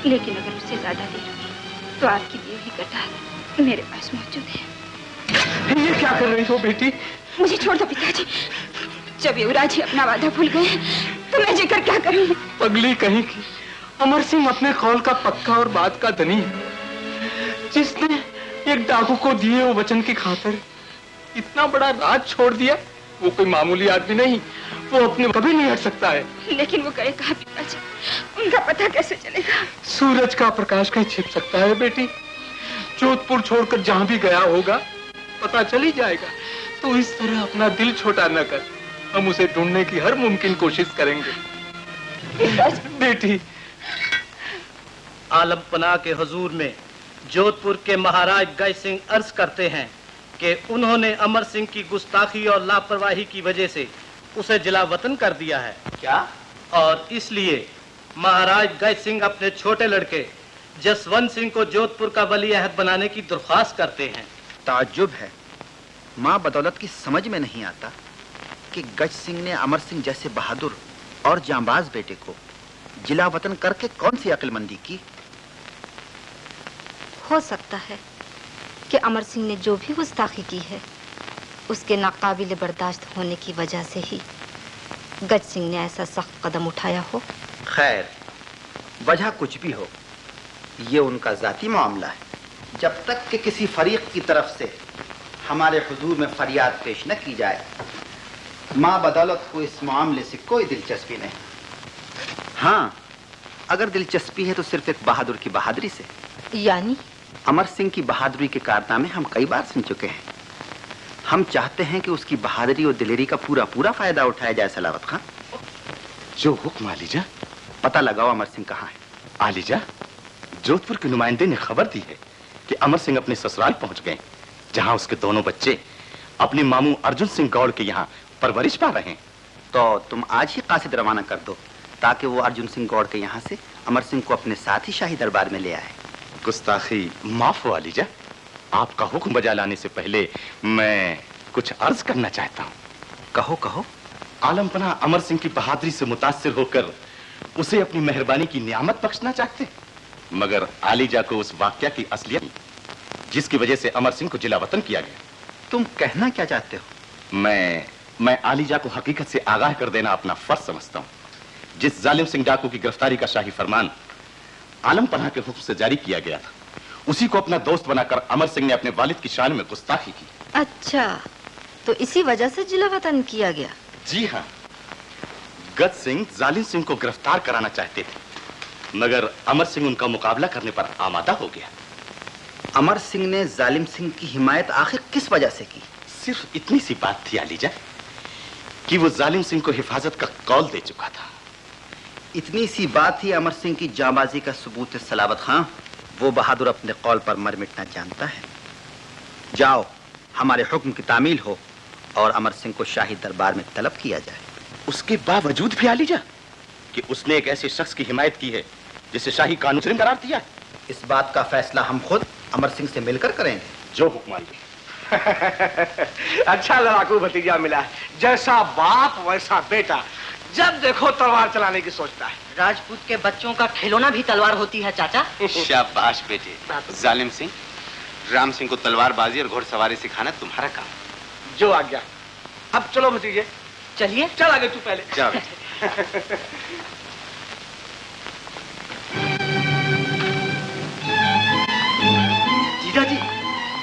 S6: लेकिन अगर उससे ज्यादा देर हुई तो आपकी दी हुई कटार मेरे पास मौजूद है।
S1: ये क्या कर रही हो बेटी?
S6: मुझे छोड़ दो पिताजी। जब युवराज ही अपना वादा भूल गए तो मैं जीकर क्या करूं?
S1: पगली कहीं की, अमर सिंह अपने कौल का पक्का और बात का धनी है, जिसने एक डाकू को दिए हुए वचन की खातिर इतना बड़ा राज छोड़ दिया। वो कोई मामूली आदमी नहीं, वो अपने कभी नहीं हट सकता है।
S6: लेकिन वो गए कहाँ पिताजी? उनका पता कैसे चलेगा?
S1: सूरज का प्रकाश कहीं छिप सकता है बेटी। जोधपुर छोड़कर जहाँ भी गया होगा पता चल ही जाएगा। तो इस तरह अपना दिल छोटा न कर, हम उसे ढूंढने की हर मुमकिन कोशिश करेंगे। बेटी,
S10: आलम पनाह के हुजूर में जोधपुर के महाराज गय सिंह अर्ज करते हैं कि उन्होंने अमर सिंह की गुस्ताखी और लापरवाही की वजह से उसे जिला वतन कर दिया है।
S5: क्या?
S10: और इसलिए महाराज गय सिंह अपने छोटे लड़के जसवंत सिंह को जोधपुर का वली अहद बनाने की दरख्वास्त करते हैं।
S14: ताज्जुब है, माँ बदौलत की समझ में नहीं आता कि गज सिंह ने अमर सिंह जैसे बहादुर और जांबाज बेटे को जिला वतन करके कौन सी अक्लमंदी की?
S6: हो सकता है कि अमर सिंह ने जो भी गुस्ताखी की है उसके नाकाबिल बर्दाश्त होने की वजह से ही गज सिंह ने ऐसा सख्त कदम उठाया हो।
S14: खैर, वजह कुछ भी हो, ये उनका जाती मामला है। जब तक कि किसी फरीक की तरफ से हमारे हुजूर में फरियाद पेश न की जाए, माँ बदौलत को इस मामले से कोई दिलचस्पी नहीं। हाँ, अगर दिलचस्पी है तो सिर्फ एक बहादुर की बहादुरी से।
S6: यानी?
S14: अमर सिंह की बहादुरी के कारनामे हम कई बार सुन चुके हैं। हम चाहते हैं कि उसकी बहादुरी और दिलेरी का पूरा पूरा फायदा उठाया जाए। सलावत खां,
S15: जो हुक्म आलीजा।
S14: पता लगाओ अमर सिंह कहाँ है।
S15: आलीजा, जोधपुर के नुमाइंदे ने खबर दी है कि अमर सिंह अपने ससुराल पहुंच गए, जहां उसके दोनों बच्चे अपने मामू अर्जुन सिंह गौड़ के यहाँ परवरिश पा रहे हैं।
S14: तो तुम आज ही कासिद रवाना कर दो ताकि वो अर्जुन सिंह गौड़ के यहाँ से अमर सिंह को अपने साथ ही शाही दरबार में ले आए।
S15: गुस्ताखी माफ हो आलीजा, आपका हुक्म बजा लाने से पहले मैं कुछ अर्ज करना चाहता हूँ।
S14: कहो कहो।
S15: आलम पनाह अमर सिंह की बहादुरी से मुतासिर होकर उसे अपनी मेहरबानी की नियामत बख्शना चाहते, मगर आलीजा को उस वाकया की असलियत जिसकी वजह से अमर सिंह को जिला वतन किया गया।
S14: तुम कहना क्या चाहते हो?
S15: मैं आलीजा को हकीकत से आगाह कर देना अपना फर्ज समझता हूँ। जिस जालिम सिंह डाकू की गिरफ्तारी का शाही फरमान आलम पनाह के हुक्म से जारी किया गया था, उसी को अपना दोस्त बनाकर अमर सिंह ने अपने वालिद की शान में गुस्ताखी की।
S6: अच्छा, तो इसी वजह से जिला वतन किया गया?
S15: जी हाँ, गज सिंह जालिम सिंह को गिरफ्तार कराना चाहते थे, मगर अमर सिंह उनका मुकाबला करने पर आमादा हो गया।
S14: अमर सिंह ने जालिम सिंह की हिमायत आखिर किस वजह से की?
S15: सिर्फ इतनी सी बात थी आलीजा कि वो जालिम सिंह को हिफाजत का कौल दे चुका था।
S14: इतनी सी बात ही अमर सिंह की जांबाजी का सबूत है। सलावत खां, वो बहादुर अपने कौल पर मर मिटना जानता है। जाओ, हमारे हुक्म की तामील हो और अमर सिंह को शाही दरबार में तलब किया जाए।
S15: उसके बावजूद भी आलीजा कि उसने एक ऐसे शख्स की हिमायत की है जिसे शाही कानून करार दिया है।
S14: इस बात का फैसला हम खुद अमर सिंह से मिलकर करेंगे।
S15: जो हुक्म आलीजा।
S4: अच्छा लड़ाकू भतीजा मिला है, जैसा बाप वैसा बेटा। जब देखो तलवार चलाने की सोचता है।
S16: राजपूत के बच्चों का खिलौना भी तलवार होती है चाचा।
S5: शाबाश बेटे। जालिम सिंह, राम सिंह को तलवारबाजी और घोड़सवारी सिखाना तुम्हारा काम।
S4: जो आ गया। अब चलो भतीजे।
S16: चलिए।
S4: चल आगे तू पहले।
S5: जाओ।
S10: जीजा जी,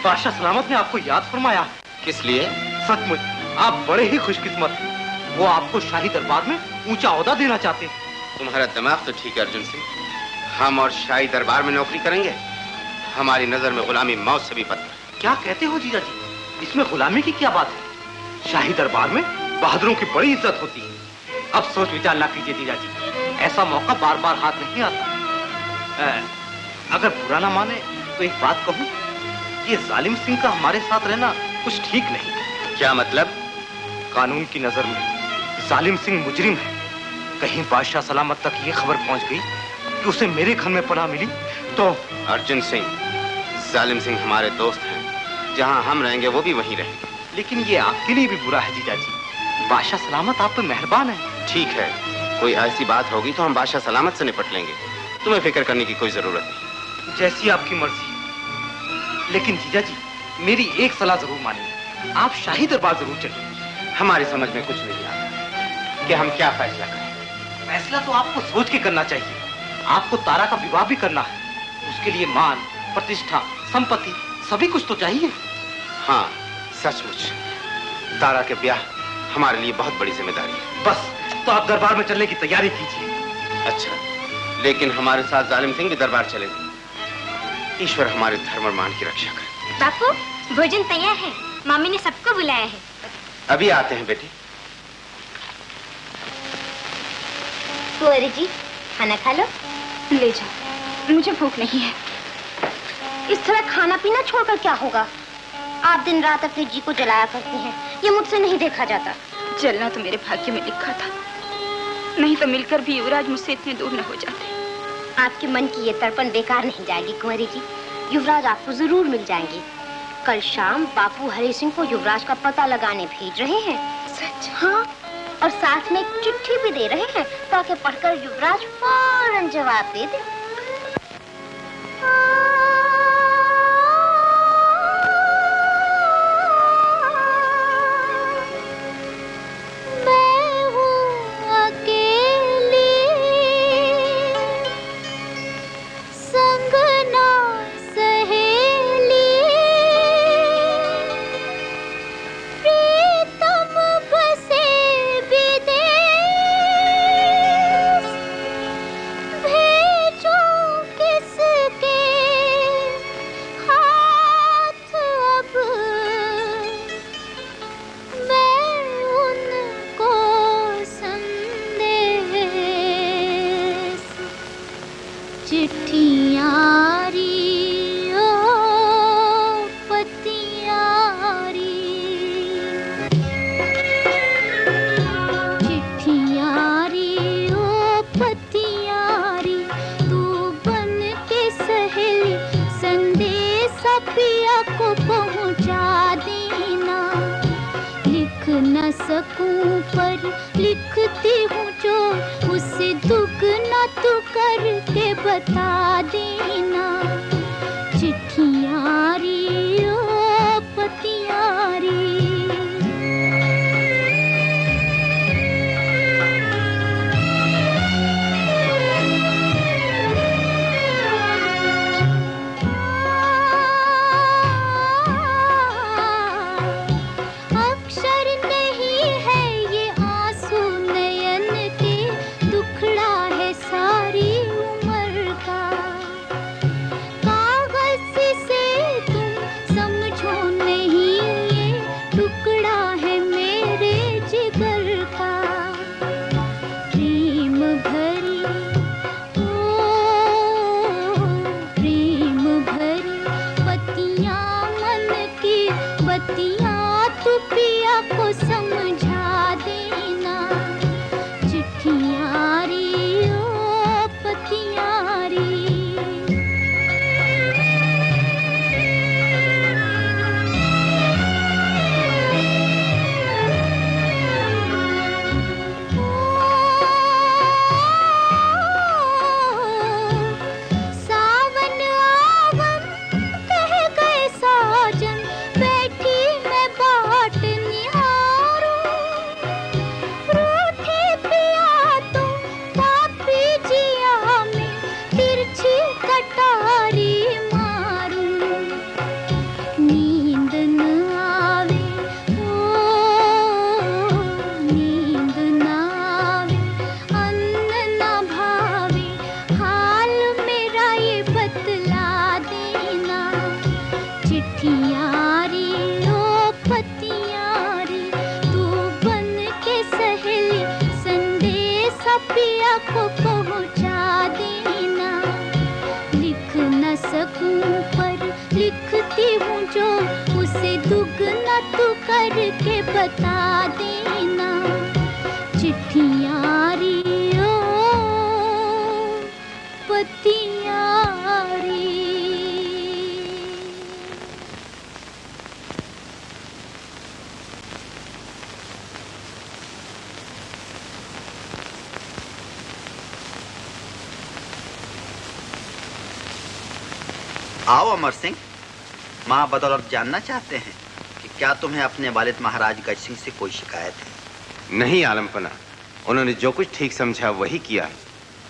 S10: बादशाह सलामत ने आपको याद फरमाया।
S5: किस लिए?
S10: सचमुच आप बड़े ही खुशकिस्मत हैं। वो आपको शाही दरबार में ऊंचा ओहदा देना चाहते हैं।
S5: तुम्हारा दिमाग तो ठीक है अर्जुन सिंह। हम और शाही दरबार में नौकरी करेंगे? हमारी नजर में गुलामी मौत से भी बदतर।
S10: क्या कहते हो जीजा जी? इसमें गुलामी की क्या बात है? शाही दरबार में बहादुरों की बड़ी इज्जत होती है। अब सोच विचार ना कीजिए जीजा जी, ऐसा मौका बार बार हाथ नहीं आता। अगर बुरा ना माने तो एक बात कहूं, ये जालिम सिंह का हमारे साथ रहना कुछ ठीक नहीं।
S5: क्या मतलब?
S10: कानून की नजर में जालिम सिंह मुजरिम है। कहीं बादशाह सलामत तक ये खबर पहुंच गई कि उसे मेरे घर में पनाह मिली तो।
S5: अर्जुन सिंह, जालिम सिंह हमारे दोस्त हैं, जहां हम रहेंगे वो भी वहीं रहेंगे।
S10: लेकिन ये आपके लिए भी बुरा है जीजा जी। बादशाह सलामत आप पे मेहरबान है।
S5: ठीक है, कोई ऐसी बात होगी तो हम बादशाह सलामत से निपट लेंगे। तुम्हें फिक्र करने की कोई जरूरत नहीं।
S10: जैसी आपकी मर्जी। लेकिन जीजा जी, मेरी एक सलाह जरूर मानिए, आप शाही दरबार जरूर चलिए।
S5: हमारी समझ में कुछ नहीं आता कि हम क्या फैसला करें।
S10: फैसला तो आपको सोच के करना चाहिए। आपको तारा का विवाह भी करना है, उसके लिए मान, प्रतिष्ठा, संपत्ति सभी कुछ तो चाहिए।
S5: हाँ, सचमुच तारा के ब्याह हमारे लिए बहुत बड़ी जिम्मेदारी है।
S10: बस तो आप दरबार में चलने की तैयारी कीजिए।
S5: अच्छा, लेकिन हमारे साथ जालिम सिंह भी दरबार चलेंगे। ईश्वर हमारे धर्म और मान की रक्षा करे।
S3: बापू, भोजन तैयार है, मामी ने सबको बुलाया है।
S5: अभी आते हैं बेटी।
S3: कुंवरी जी, खाना खा लो।
S6: ले जाओ, मुझे भूख नहीं है।
S3: इस तरह खाना पीना छोड़कर क्या होगा? आप दिन रात अपने जी को जलाया करती हैं, ये मुझसे नहीं देखा जाता।
S6: जलना तो मेरे भाग्य में लिखा था, नहीं तो मिलकर भी युवराज मुझसे इतने दूर न हो जाते।
S3: आपके मन की ये तड़पन बेकार नहीं जाएगी कुंवरी जी। युवराज आपको जरूर मिल जाएंगे। कल शाम बापू हरि सिंह को युवराज का पता लगाने भेज रहे हैं।
S6: सच?
S3: हाँ, और साथ में एक चिट्ठी भी दे रहे हैं ताकि पढ़कर युवराज फौरन जवाब दे दे।
S14: आओ अमर सिंह, माँ बदौलत जानना चाहते हैं कि क्या तुम्हें अपने वालिद महाराज गज सिंह से कोई शिकायत है?
S5: नहीं आलमपना, उन्होंने जो कुछ ठीक समझा वही किया है।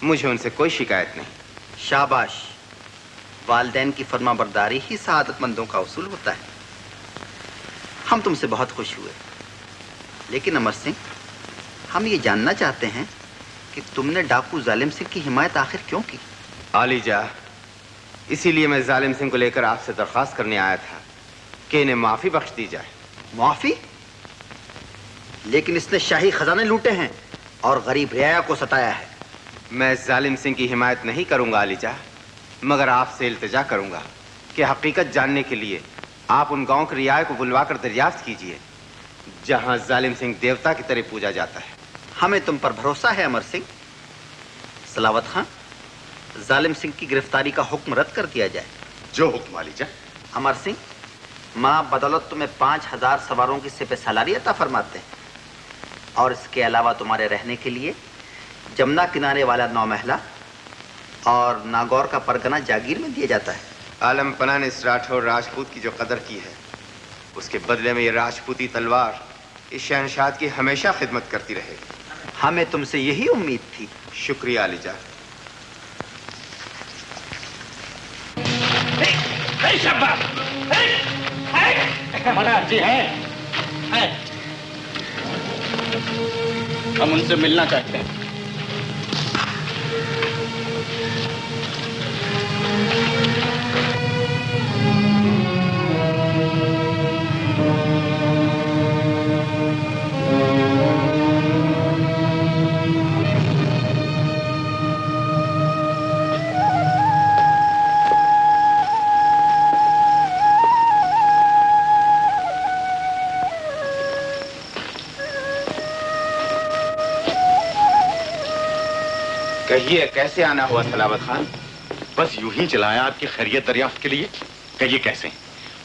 S5: मुझे उनसे कोई शिकायत नहीं।
S14: शाबाश, वालिदैन की फर्माबरदारी ही सआदतमंदों का उसूल होता है। हम तुमसे बहुत खुश हुए, लेकिन अमर सिंह, हम ये जानना चाहते हैं कि तुमने डाकू जालिम सिंह की हिमायत आखिर क्यों की?
S5: आलीजा, इसीलिए मैं जालिम सिंह को लेकर आपसे दरख्वास्त करने आया था कि इन्हें माफी बख्श दी जाए।
S14: माफी? लेकिन इसने शाही खजाने लूटे हैं और गरीब रियाया को सताया है।
S5: मैं जालिम सिंह की हिमायत नहीं करूंगा आलीजा, मगर आपसे इल्तिजा करूंगा कि हकीकत जानने के लिए आप उन गांव के रियाया को बुलवाकर दरियाफ्त कीजिए जहां जालिम सिंह देवता की तरह पूजा जाता है।
S14: हमें तुम पर भरोसा है अमर सिंह। सलावत खां, जालिम सिंह की गिरफ्तारी का हुक्म रद्द कर दिया जाए।
S15: जो हुक्म आलीजा।
S14: अमर सिंह, माँ बदौलत तुम्हें 5000 सवारों की सिपह सलारी अता फरमाते हैं। और इसके अलावा तुम्हारे रहने के लिए जमुना किनारे वाला 9 महला और नागौर का परगना जागीर में दिया जाता है।
S17: आलम पना ने इस राठौर राजपूत की जो कदर की है, उसके बदले में ये राजपूती तलवार इस शहनशाह की हमेशा खिदमत करती रहेगी।
S14: हमें तुमसे यही उम्मीद थी।
S17: शुक्रिया आलीजा।
S15: महाराज जी हैं। हम उनसे मिलना चाहते हैं।
S17: कहिए कैसे आना हुआ सलावत खान?
S15: बस यूं ही चलाया आपकी खैरियत दरियाफ्त के लिए। कहिए कैसे?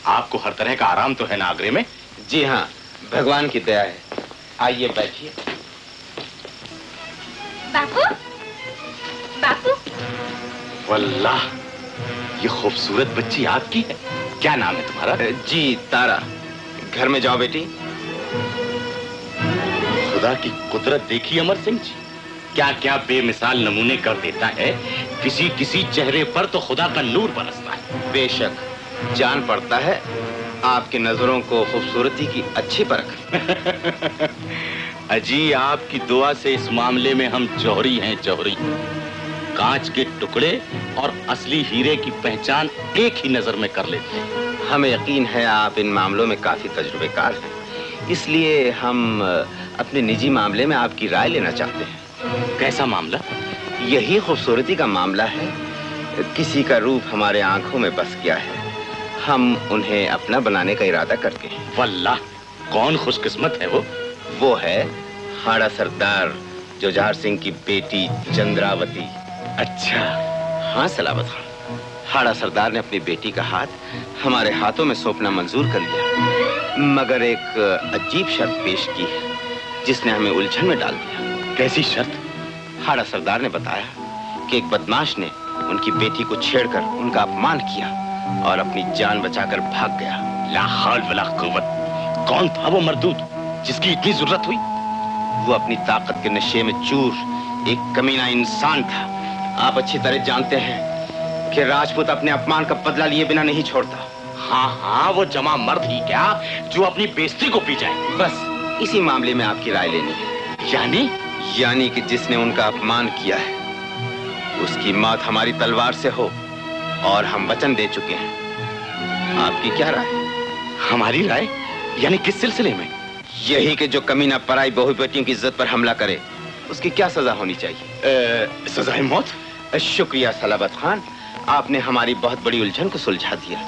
S15: आपको हर तरह का आराम तो है ना आगरे में?
S5: जी हाँ, भगवान की दया है। आइए बैठिए।
S3: बापू, बापू।
S15: वल्लाह, ये खूबसूरत बच्ची आपकी है। क्या नाम है तुम्हारा?
S5: जी तारा। घर में जाओ बेटी।
S15: खुदा की कुदरत देखी अमर सिंह जी, क्या क्या बेमिसाल नमूने कर देता है। किसी किसी चेहरे पर तो खुदा का नूर बरसता है।
S5: बेशक, जान पड़ता है आपकी नजरों को खूबसूरती की अच्छी परख।
S15: अजी, आपकी दुआ से इस मामले में हम जौहरी हैं, जौहरी। कांच के टुकड़े और असली हीरे की पहचान एक ही नजर में कर लेते हैं।
S5: हमें यकीन है आप इन मामलों में काफी तजुर्बेकार हैं, इसलिए हम अपने निजी मामले में आपकी राय लेना चाहते हैं।
S15: कैसा मामला?
S5: यही खूबसूरती का मामला है। किसी का रूप हमारे आंखों में बस गया है, हम उन्हें अपना बनाने का इरादा करते हैं।
S15: वल्लाह, कौन खुशकिस्मत है वो?
S5: वो है हाड़ा सरदार जुझार सिंह की बेटी चंद्रावती।
S15: अच्छा।
S5: हाँ सलावत खान, हाड़ा सरदार ने अपनी बेटी का हाथ हमारे हाथों में सौंपना मंजूर कर लिया, मगर एक अजीब शर्त पेश की है जिसने हमें उलझन में डाल दिया।
S15: कैसी शर्त?
S5: हाड़ा सरदार ने बताया कि एक बदमाश ने उनकी बेटी को छेड़कर उनका अपमान किया और अपनी जान बचाकर भाग गया।
S15: ला हौल वला कुव्वत। कौन था वो मर्दूद जिसकी इतनी जरूरत हुई?
S5: वो अपनी ताकत के नशे में चूर एक कमीना इंसान था। आप अच्छी तरह जानते हैं कि राजपूत अपने अपमान का बदला लिए बिना नहीं छोड़ता।
S15: हाँ हाँ, वो जमा मर्द ही क्या जो अपनी बेइज्जती को पी जाए।
S5: बस इसी मामले में आपकी राय लेनी है। यानी कि जिसने उनका अपमान किया है उसकी मौत हमारी तलवार से हो, और हम वचन दे चुके हैं। आपकी क्या राय?
S15: हमारी राय? यानी किस सिलसिले में?
S5: यही कि जो कमीना पराई बहू बेटियों की इज्जत पर हमला करे उसकी क्या सजा होनी चाहिए?
S15: सजाए मौत?
S5: शुक्रिया सलावत खान, आपने हमारी बहुत बड़ी उलझन को सुलझा दिया।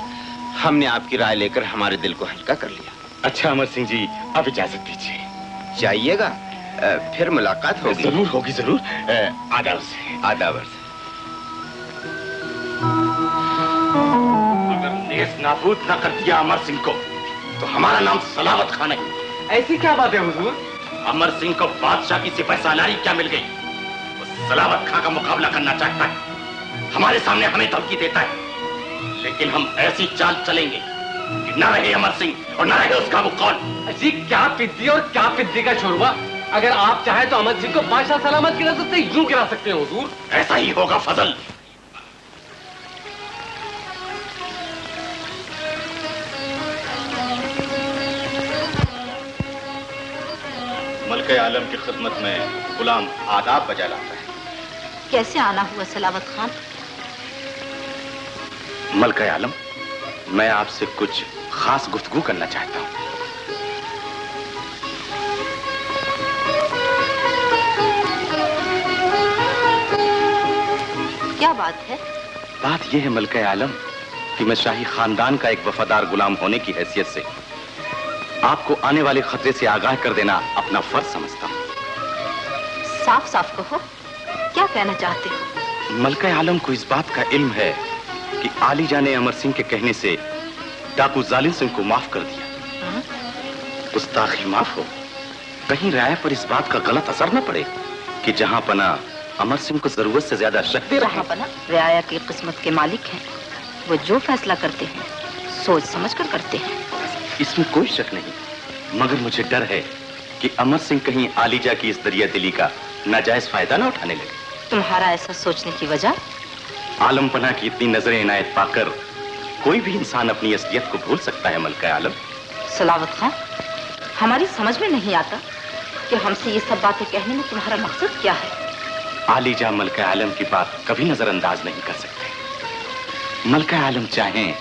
S5: हमने आपकी राय लेकर हमारे दिल को हल्का कर लिया।
S15: अच्छा अमर सिंह जी, आप इजाजत दीजिए।
S5: जाइएगा, फिर मुलाकात होगी।
S15: जरूर होगी, जरूर। आदाब से।
S5: आदाब से।
S15: अगर नेस नाबूद न कर दिया अमर सिंह को तो हमारा नाम सलावत खान है।
S10: ऐसी क्या बात है हुजूर?
S15: अमर सिंह को बादशाह की सिपाही सालारी क्या मिल गई? वो सलावत खान का मुकाबला करना चाहता है, हमारे सामने हमें धमकी देता है, लेकिन हम ऐसी चाल चलेंगे कि न रहे अमर सिंह और न रहे उसका वो कौन।
S10: जी, क्या पिद्दी और क्या पिद्दी का शोरबा। अगर आप चाहें तो अमर सिंह को बादशाह सलामत गिरा सकते हैं, यूं गिरा सकते हैं हुजूर।
S15: ऐसा ही होगा फजल। मलके आलम की खिदमत में गुलाम आदाब बजा लाता है।
S6: कैसे आना हुआ सलावत खान?
S15: मलके आलम, मैं आपसे कुछ खास गुफ्तगू करना चाहता हूँ।
S6: क्या बात है?
S15: बात यह है मलके आलम कि मैं शाही खानदान का एक वफादार गुलाम होने की हैसियत से आपको आने वाले खतरे से आगाह कर देना अपना फर्ज समझता हूँ।
S6: साफ साफ कहो, क्या कहना चाहते हो?
S15: मलके आलम को इस बात का इल्म है कि आलीजा ने अमर सिंह के कहने से डाकू जालिम सिंह को माफ कर दिया। गुस्ताखी माफ हो, कहीं राय पर इस बात का गलत असर न पड़े कि जहां पना अमर सिंह को जरूरत से ज्यादा शक दे रहा
S6: है। रियाया की किस्मत के मालिक हैं। वो जो फैसला करते हैं सोच समझ कर करते हैं।
S15: इसमें कोई शक नहीं, मगर मुझे डर है कि अमर सिंह कहीं आलिजा की इस दरिया दिली का नाजायज फायदा न उठाने लगे।
S6: तुम्हारा ऐसा सोचने की वजह?
S15: आलम पना की इतनी नजरें इनायत पाकर कोई भी इंसान अपनी असलियत को भूल सकता है मलका आलम।
S6: सलावत खां, हमारी समझ में नहीं आता कि हमसे ये सब बातें कहने में तुम्हारा मकसद क्या है।
S15: आलिजा मलका आलम की बात कभी नजरअंदाज नहीं कर सकते। मलका आलम चाहें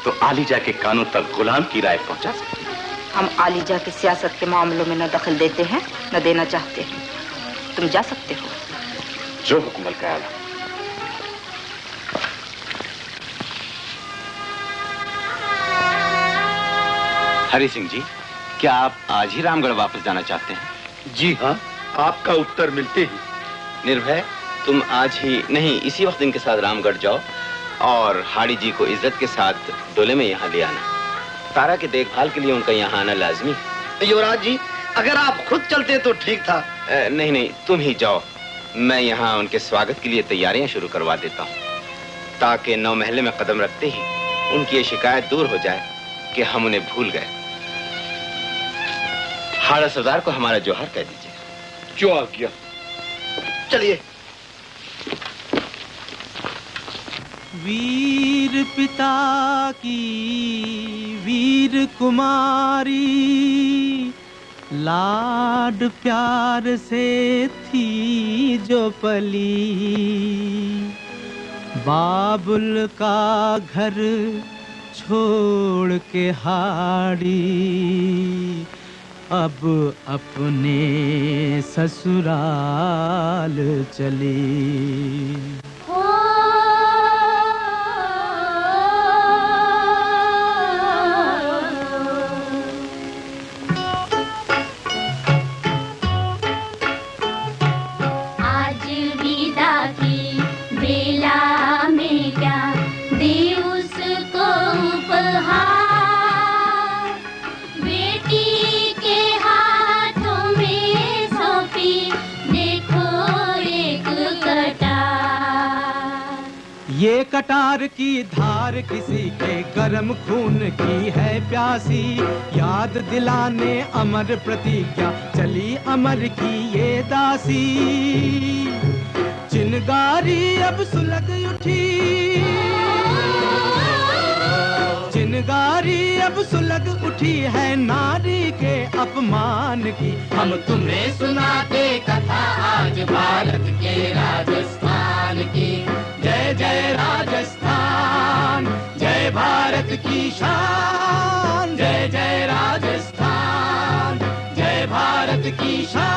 S15: तो आलिजा के कानों तक गुलाम की राय पहुंचा सकते हैं।
S6: हम आलिजा की सियासत के मामलों में न दखल देते हैं न देना चाहते हैं। तुम जा सकते हो।
S15: जो हुक्म मलका आलम।
S5: हरि सिंह जी, क्या आप आज ही रामगढ़ वापस जाना चाहते हैं?
S8: जी हाँ, आपका उत्तर मिलते ही।
S5: निर्भय, तुम आज ही नहीं इसी वक्त इनके साथ रामगढ़ जाओ और हाड़ी जी को इज्जत के साथ डोले में यहाँ ले आना। तारा की देखभाल के लिए उनका यहाँ आना लाजमी है।
S4: युवराज जी, अगर आप खुद चलते तो ठीक था।
S5: नहीं नहीं, तुम ही जाओ। मैं यहाँ उनके स्वागत के लिए तैयारियां शुरू करवा देता हूँ, ताकि नौ महले में कदम रखते ही उनकी ये शिकायत दूर हो जाए कि हम उन्हें भूल गए। हाड़ा सरदार को हमारा जोहर कह दीजिए।
S8: जो आ गया।
S4: चलिए।
S13: वीर पिता की वीर कुमारी, लाड प्यार से थी जो पली, बाबुल का घर छोड़ के हाड़ी अब अपने ससुराल चली।
S11: आज विदा की बेला में क्या दे उसको उपहार, बेटी के हाथों में सौंपी देखो एक कटार।
S13: ये कटार की धार किसी के गर्म खून की है प्यासी, याद दिलाने अमर प्रतिज्ञा चली अमर की ये दासी। चिनगारी अब सुलग उठी, चिनगारी अब सुलग उठी है नारी के अपमान की। हम तुम्हें सुनाते कथा आज भारत के राजस्थान की। जय जय राजस्थान, जय भारत की शान। जय जय राजस्थान, जय भारत की शान।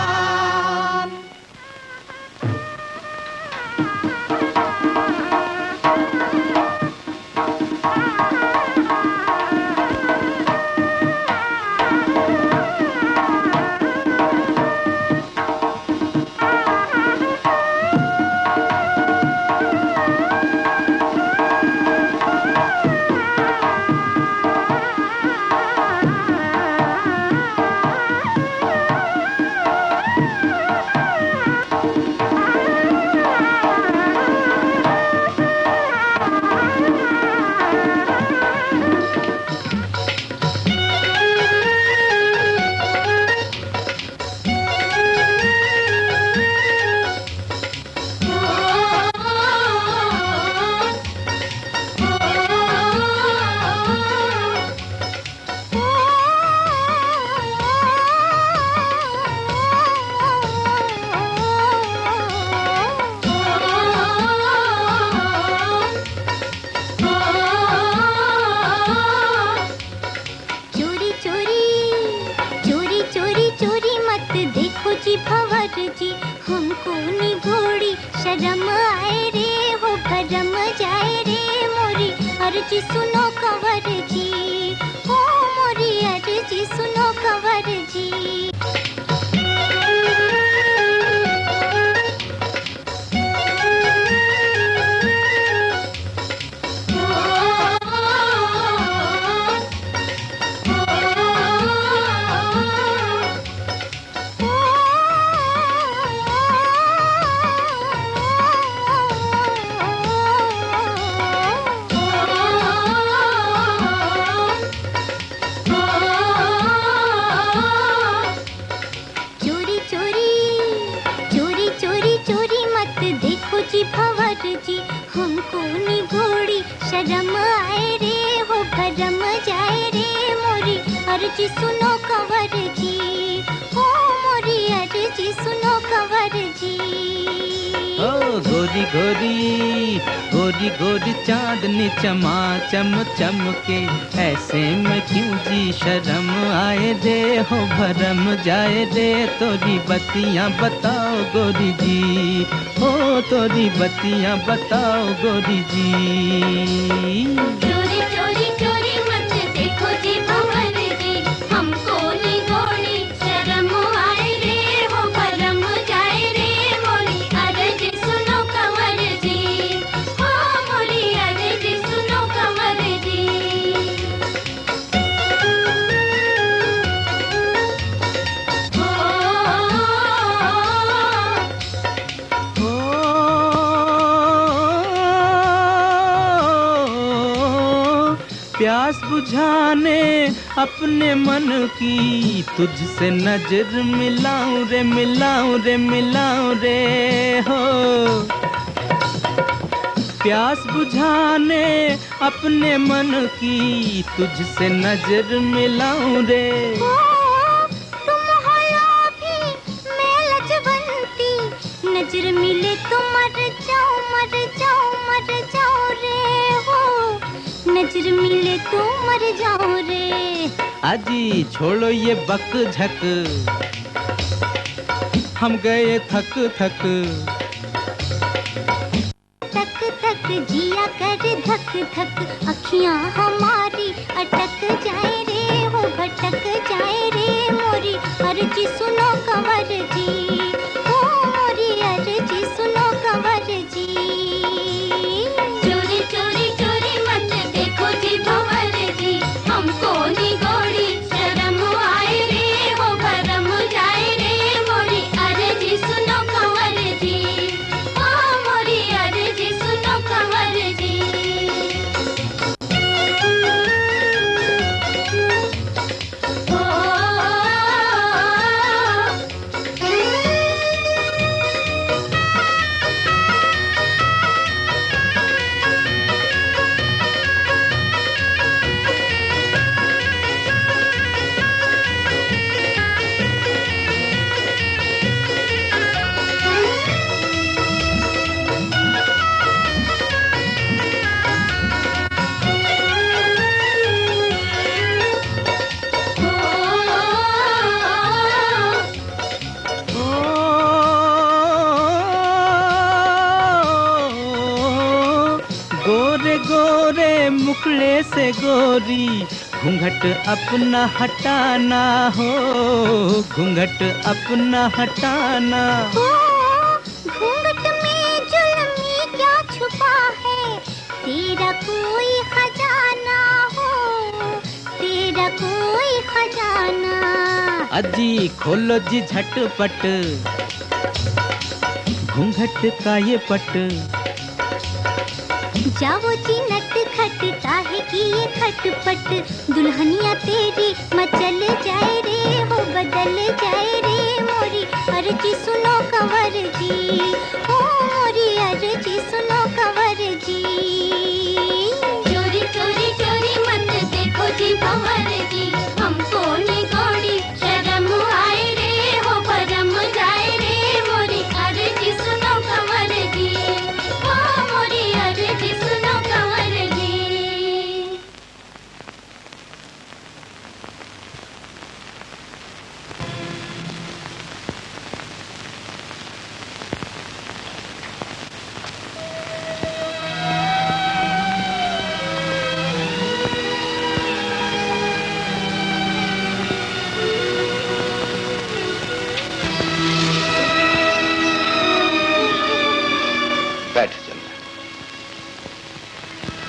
S11: अर्जी सुनो कंवर जी, ओ मोरी अर्जी सुनो कंवर जी। शर्म आए रे हो भरम जाए रे मोरी अर्जी सुनो कंवर जी, हो मोरी अर्जी सुनो कंवर जी।
S13: ओ गोरी गोरी गोरी गोरी चांदनी चमा चम चमके, ऐसे में क्यों जी शर्म आए रे हो भरम जाए रे, तोरी बत्तियां बताओ गोरी जी, हो तोरी बत्तियां बताओ गोरी जी।
S11: चोरी चोरी चोरी मत देखो जी भंवर जी, हमको निगोड़ी शर्म आए रे हो भरम जाए रे मोरी अर्जी सुनो कंवर जी, हो मोरी अर्जी सुनो कंवर जी।
S13: प्यास बुझाने अपने मन की तुझसे नजर मिलाऊं रे मिलाऊं रे मिलाऊं रे हो, प्यास बुझाने अपने मन की तुझसे नजर मिलाऊं रे।
S11: तुम हो भी मैं लजवंती, नजर मिले तो मर जाओ मर जाओ मर जाओ रे हो, नजर मिले तो मर जाओ रे।
S13: आजी छोड़ो ये बक झक, हम गए थक थक,
S11: थक थक जिया कर धक धक, अखियां हमारी अटक जाए रे हो भटक जाए रे मोरी अर्जी सुनो कंवर जी, हो मोरी अर्जी सुनो कंवर जी। चोरी चोरी चोरी मत देखो जी भंवर जी, हमको निगोड़ी शर्म आए रे हो भरम जाए रे मोरी अर्जी सुनो कंवर जी, हो मोरी अर्जी सुनो कंवर जी।
S13: गोरे गोरे मुखड़े से गोरी घूंघट अपना हटाना हो, घूंघट अपना हटाना।
S11: घूंघट में जुल्मी क्या छुपा है, तेरा कोई खजाना हो, तेरा कोई खजाना।
S13: अजी खोलो जी झटपट घूंघट का ये पट,
S11: जाओ जी नट खट काहे की ये खटपट, दुल्हनिया तेरी मचल जाए रे हो बदल जाए रे मोरी अर्जी सुनो कंवर जी, हो मोरी अर्जी सुनो कंवर जी। चोरी चोरी चोरी मत देखो जी भंवर जी, हमको निगोड़ी शर्म आए रे हो भरम जाए रे मोरी अर्जी सुनो कंवर जी, हो मोरी अर्जी सुनो कंवर जी।
S5: बैठ चंद्र।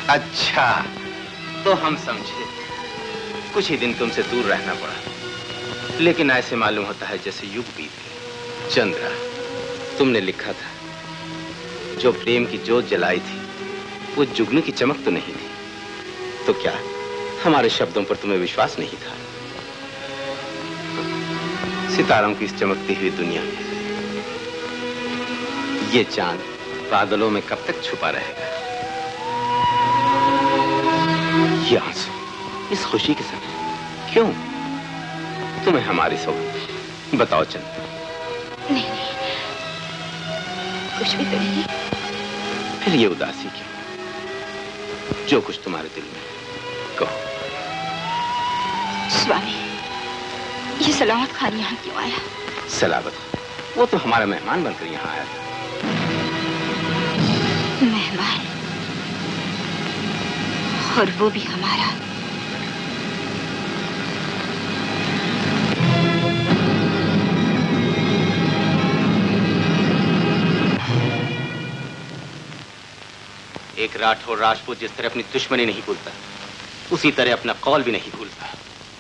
S5: अच्छा तो हम समझे कुछ ही दिन तुमसे दूर रहना पड़ा, लेकिन ऐसे मालूम होता है जैसे युग बीत गए। चंद्रा, तुमने लिखा था जो प्रेम की जोत जलाई थी वो जुगनू की चमक तो नहीं थी, तो क्या हमारे शब्दों पर तुम्हें विश्वास नहीं था? सितारों की इस चमकती हुई दुनिया में ये चांद बादलों में कब तक छुपा रहेगा? ये आंसू इस खुशी के समय क्यों? तुम्हें हमारी सौगंध, बताओ चंदा।
S6: नहीं नहीं, कुछ भी तो नहीं।
S5: फिर ये उदासी क्यों? जो कुछ तुम्हारे दिल में कहो।
S6: स्वामी, ये सलामत खान यहाँ क्यों आया?
S5: सलामत, वो तो हमारा मेहमान बनकर यहाँ आया था।
S6: मेहमान? और वो भी हमारा?
S5: एक राठौर राजपूत जिस तरह अपनी दुश्मनी नहीं भूलता, उसी तरह अपना कौल भी नहीं भूलता।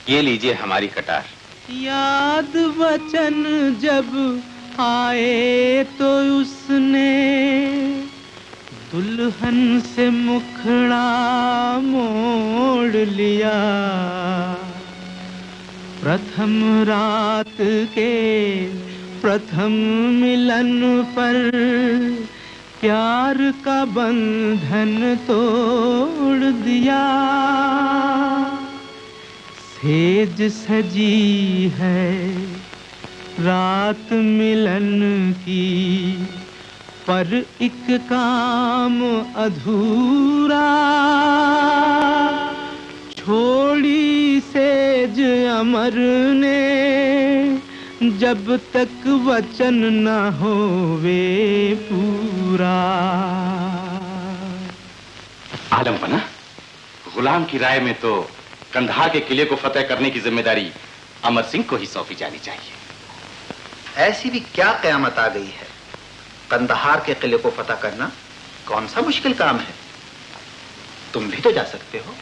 S5: ये लीजिए हमारी कटार।
S13: याद वचन जब आए तो उसने दुल्हन से मुखड़ा मोड़ लिया। प्रथम रात के प्रथम मिलन पर प्यार का बंधन तोड़ दिया। सेज सजी है रात मिलन की, पर एक काम अधूरा। छोड़ी सेज अमर ने जब तक वचन न होवे पूरा।
S15: आलमपना, गुलाम की राय में तो कंधार के किले को फतेह करने की जिम्मेदारी अमर सिंह को ही सौंपी जानी चाहिए।
S14: ऐसी भी क्या कयामत आ गई है? कंधार के किले को फतह करना कौन सा मुश्किल काम है? तुम भी तो जा सकते हो।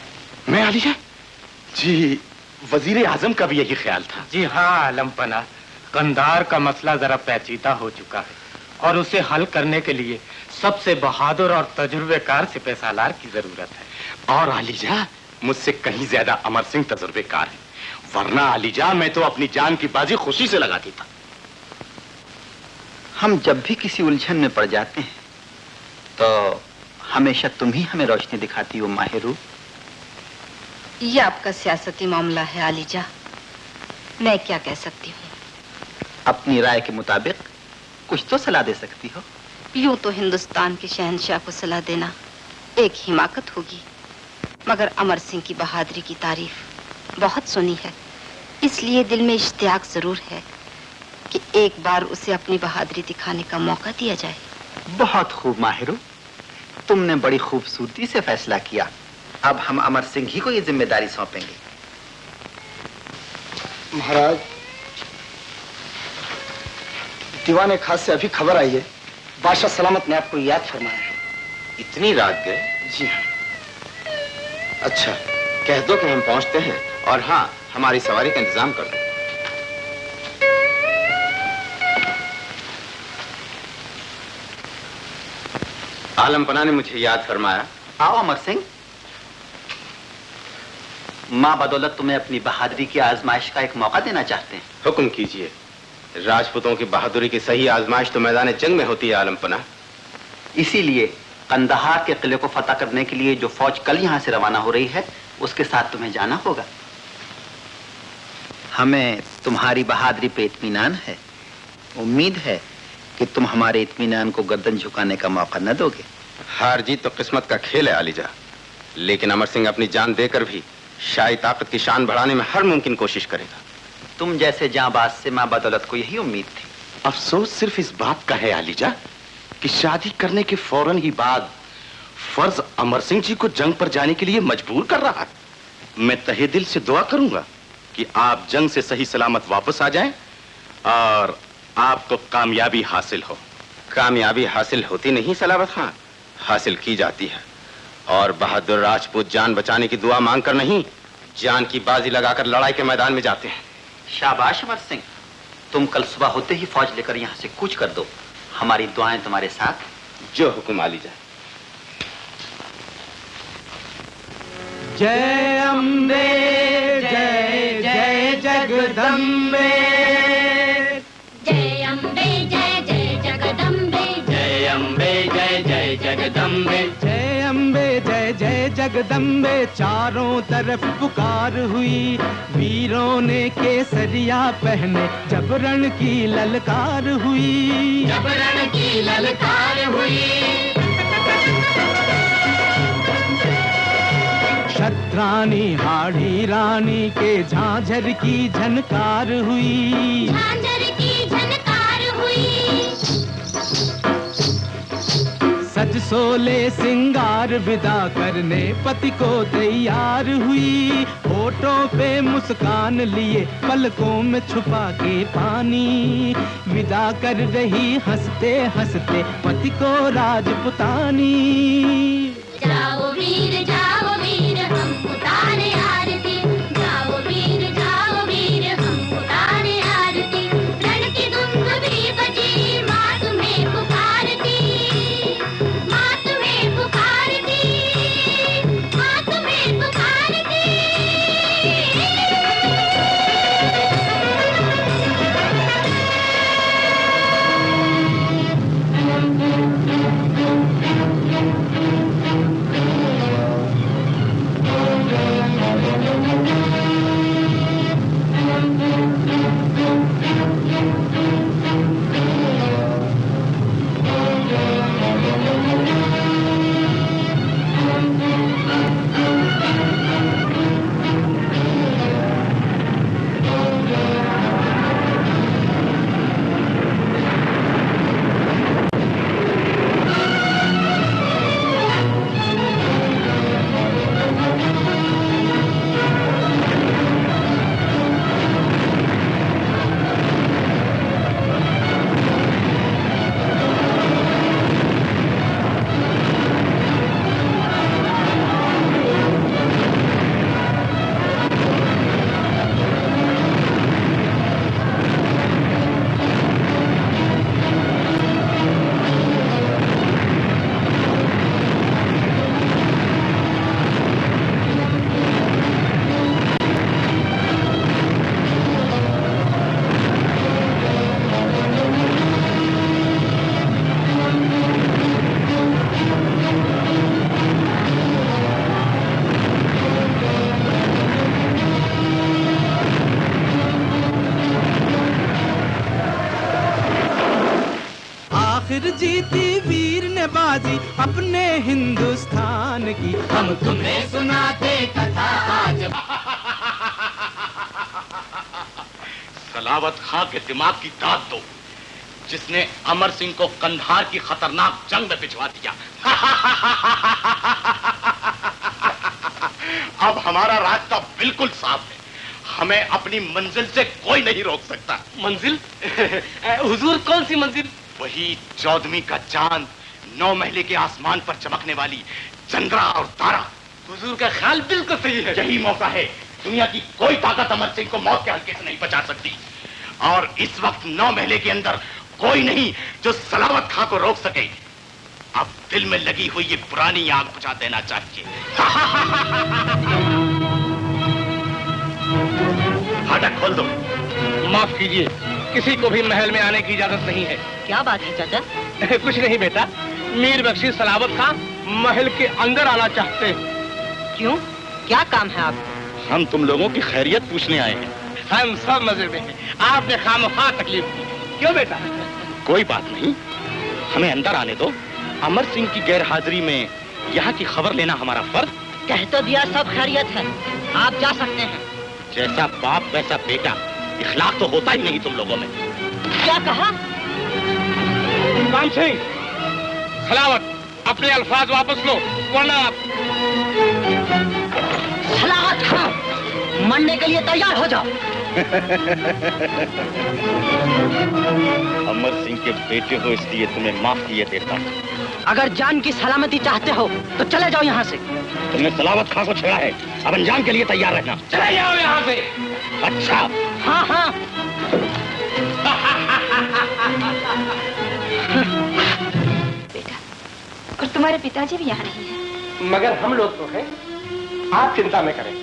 S15: मैं आलिया? जी, वजीर आजम का भी यही ख्याल था।
S1: जी हाँ आलमपना, कंधार का मसला जरा पेचीदा हो चुका है और उसे हल करने के लिए सबसे बहादुर और तजुर्बेकार सिपहसालार की जरूरत है।
S15: और आलीजा मुझसे कहीं ज्यादा अमर सिंह तजुर्बेकार है, वरना आलीजा मैं तो अपनी जान की बाजी खुशी से लगाती था।
S14: हम जब भी किसी उलझन में पड़ जाते हैं तो हमेशा तुम ही हमें रोशनी दिखाती हो माहिरू।
S6: ये आपका सियासती मामला है आलीजा, मैं क्या कह सकती हूँ?
S14: अपनी राय के मुताबिक कुछ तो सलाह दे सकती हो।
S6: यूं तो हिंदुस्तान के शहंशाह को सलाह देना एक हिमाकत होगी, मगर अमर सिंह की बहादुरी की तारीफ बहुत सुनी है, इसलिए दिल में इश्तियाक जरूर है कि एक बार उसे अपनी बहादुरी दिखाने का मौका दिया जाए।
S14: बहुत खूब माहिरू, तुमने बड़ी खूबसूरती से फैसला किया। अब हम अमर सिंह ही को ये जिम्मेदारी सौंपेंगे।
S4: महाराज, दीवाने खास से अभी खबर आई है, बादशाह सलामत ने आपको याद फरमाया है।
S5: इतनी रात गए?
S4: जी हाँ।
S5: अच्छा, कह दो कि हम पहुंचते हैं, और हाँ, हमारी सवारी का इंतजाम कर दो। आलमपना ने मुझे याद फरमाया।
S14: आओ अमर सिंह, माँ बदौलत तुम्हें अपनी बहादुरी की आजमाइश का एक मौका देना चाहते हैं।
S5: हुक्म कीजिए। राजपूतों की बहादुरी की सही आजमाइश तो मैदान जंग में होती है आलमपना।
S14: इसीलिए कंदहार के किले को फतह करने के लिए जो फौज कल यहाँ से रवाना हो रही है, उसके साथ तुम्हें जाना होगा। हमें तुम्हारी बहादुरी पे इत्मीनान है। उम्मीद है कि तुम हमारे इत्मीनान को गर्दन झुकाने का मौका न दोगे।
S5: हार जीत तो किस्मत का खेल है आलीजा, लेकिन अमर सिंह अपनी जान देकर भी शाही ताकत की शान बढ़ाने में हर मुमकिन कोशिश करेगा।
S14: तुम जैसे जांबाज से माँ बदौलत को यही उम्मीद थी।
S15: अफसोस सिर्फ इस बात का है आलीजा कि शादी करने के फौरन ही बाद फर्ज अमर सिंह जी को जंग पर जाने के लिए मजबूर कर रहा है। मैं तहे दिल से दुआ करूंगा कि आप जंग से सही सलामत वापस आ जाएं और आपको कामयाबी हासिल हो।
S5: कामयाबी हासिल होती नहीं सलावत खान, हासिल की जाती है। और बहादुर राजपूत जान बचाने की दुआ मांगकर नहीं, जान की बाजी लगाकर लड़ाई के मैदान में जाते हैं।
S14: शाबाश अमर सिंह, तुम कल सुबह होते ही फौज लेकर यहाँ से कूच कर दो। हमारी दुआएं तुम्हारे साथ।
S5: जो हुक्म आलीजा।
S13: जय अम्बे जय जय जगदम्बे,
S11: जय अम्बे जय जय जगदम्बे,
S2: जय अम्बे जय जय जगदम्बे,
S13: जय अम्बे जय जय जय जगदम्बे चारों तरफ पुकार हुई। वीरों ने केसरिया पहने जब रण की ललकार हुई।
S2: जब रण की ललकार हुई।
S13: शत्रानी हाड़ी रानी के झांझर की झनकार हुई।
S11: झांझर की झनकार हुई।
S13: सज सोले सिंगार विदा करने पति को तैयार हुई। होठों पे मुस्कान लिए पलकों में छुपा के पानी। विदा कर रही हंसते हंसते पति को राजपुतानी।
S11: जाओ वीर हम उतारे आरती। जाओ वीर हम उतारे आरती। रण की धुन भी बजी माँ तुम्हें पुकारती। माँ तुम्हें पुकारती। माँ तुम्हें पुकारती।
S13: फिर जीती वीर ने बाजी अपने हिंदुस्तान की।
S2: हम तुम्हें सुनाते कथा आज।
S15: सलावत खां के दिमाग की दाद दो, जिसने अमर सिंह को कंधार की खतरनाक जंग में भिजवा दिया। अब हमारा रास्ता बिल्कुल साफ है, हमें अपनी मंजिल से कोई नहीं रोक सकता।
S1: मंजिल? हुजूर कौन सी मंजिल?
S15: वही 14वीं का चांद, 9 महले के आसमान पर चमकने वाली चंद्रा और तारा।
S1: हुजूर का ख्याल बिल्कुल सही है।
S15: यही मौका है, दुनिया की कोई ताकत अमर सिंह को मौत के हल्के से नहीं बचा सकती। और इस वक्त 9 महले के अंदर कोई नहीं जो सलावत खां को रोक सके। अब दिल में लगी हुई ये पुरानी आग बुझा देना चाहिए। फाटक खोल दो।
S1: माफ कीजिए, किसी को भी महल में आने की इजाजत नहीं है।
S16: क्या बात है चाचा?
S1: कुछ नहीं बेटा, मीर बख्शी सलावत खां महल के अंदर आना चाहते हैं।
S16: क्यों? क्या काम है आपको?
S15: हम तुम लोगों की खैरियत पूछने आए हैं।
S1: हम सब मजे में हैं। आपने खामखा तकलीफ दी। क्यों बेटा?
S15: कोई बात नहीं, हमें अंदर आने दो। अमर सिंह की गैर हाजिरी में यहाँ की खबर लेना हमारा फर्ज।
S16: कह तो दिया सब खैरियत है, आप जा सकते हैं।
S15: जैसा बाप वैसा बेटा, इखलाक तो होता ही नहीं तुम लोगों में।
S16: क्या कहा?
S1: काम सिंह, सलावत, अपने अल्फाज वापस लो, वरना आप।
S16: सलावत खां, मरने के लिए तैयार हो जाओ।
S15: अमर सिंह के बेटे हो, इसलिए तुम्हें माफ किए देता हूँ।
S16: अगर जान की सलामती चाहते हो तो चले जाओ यहाँ से।
S15: तुमने सलावत खां को छेड़ा है, अब अंजाम के लिए तैयार रहना।
S1: चले जाओ यहाँ से।
S15: अच्छा।
S16: हाँ हाँ।
S6: बेटा, और तुम्हारे पिताजी भी यहाँ नहीं है।
S1: मगर हम लोग तो हैं। आप चिंता न करें।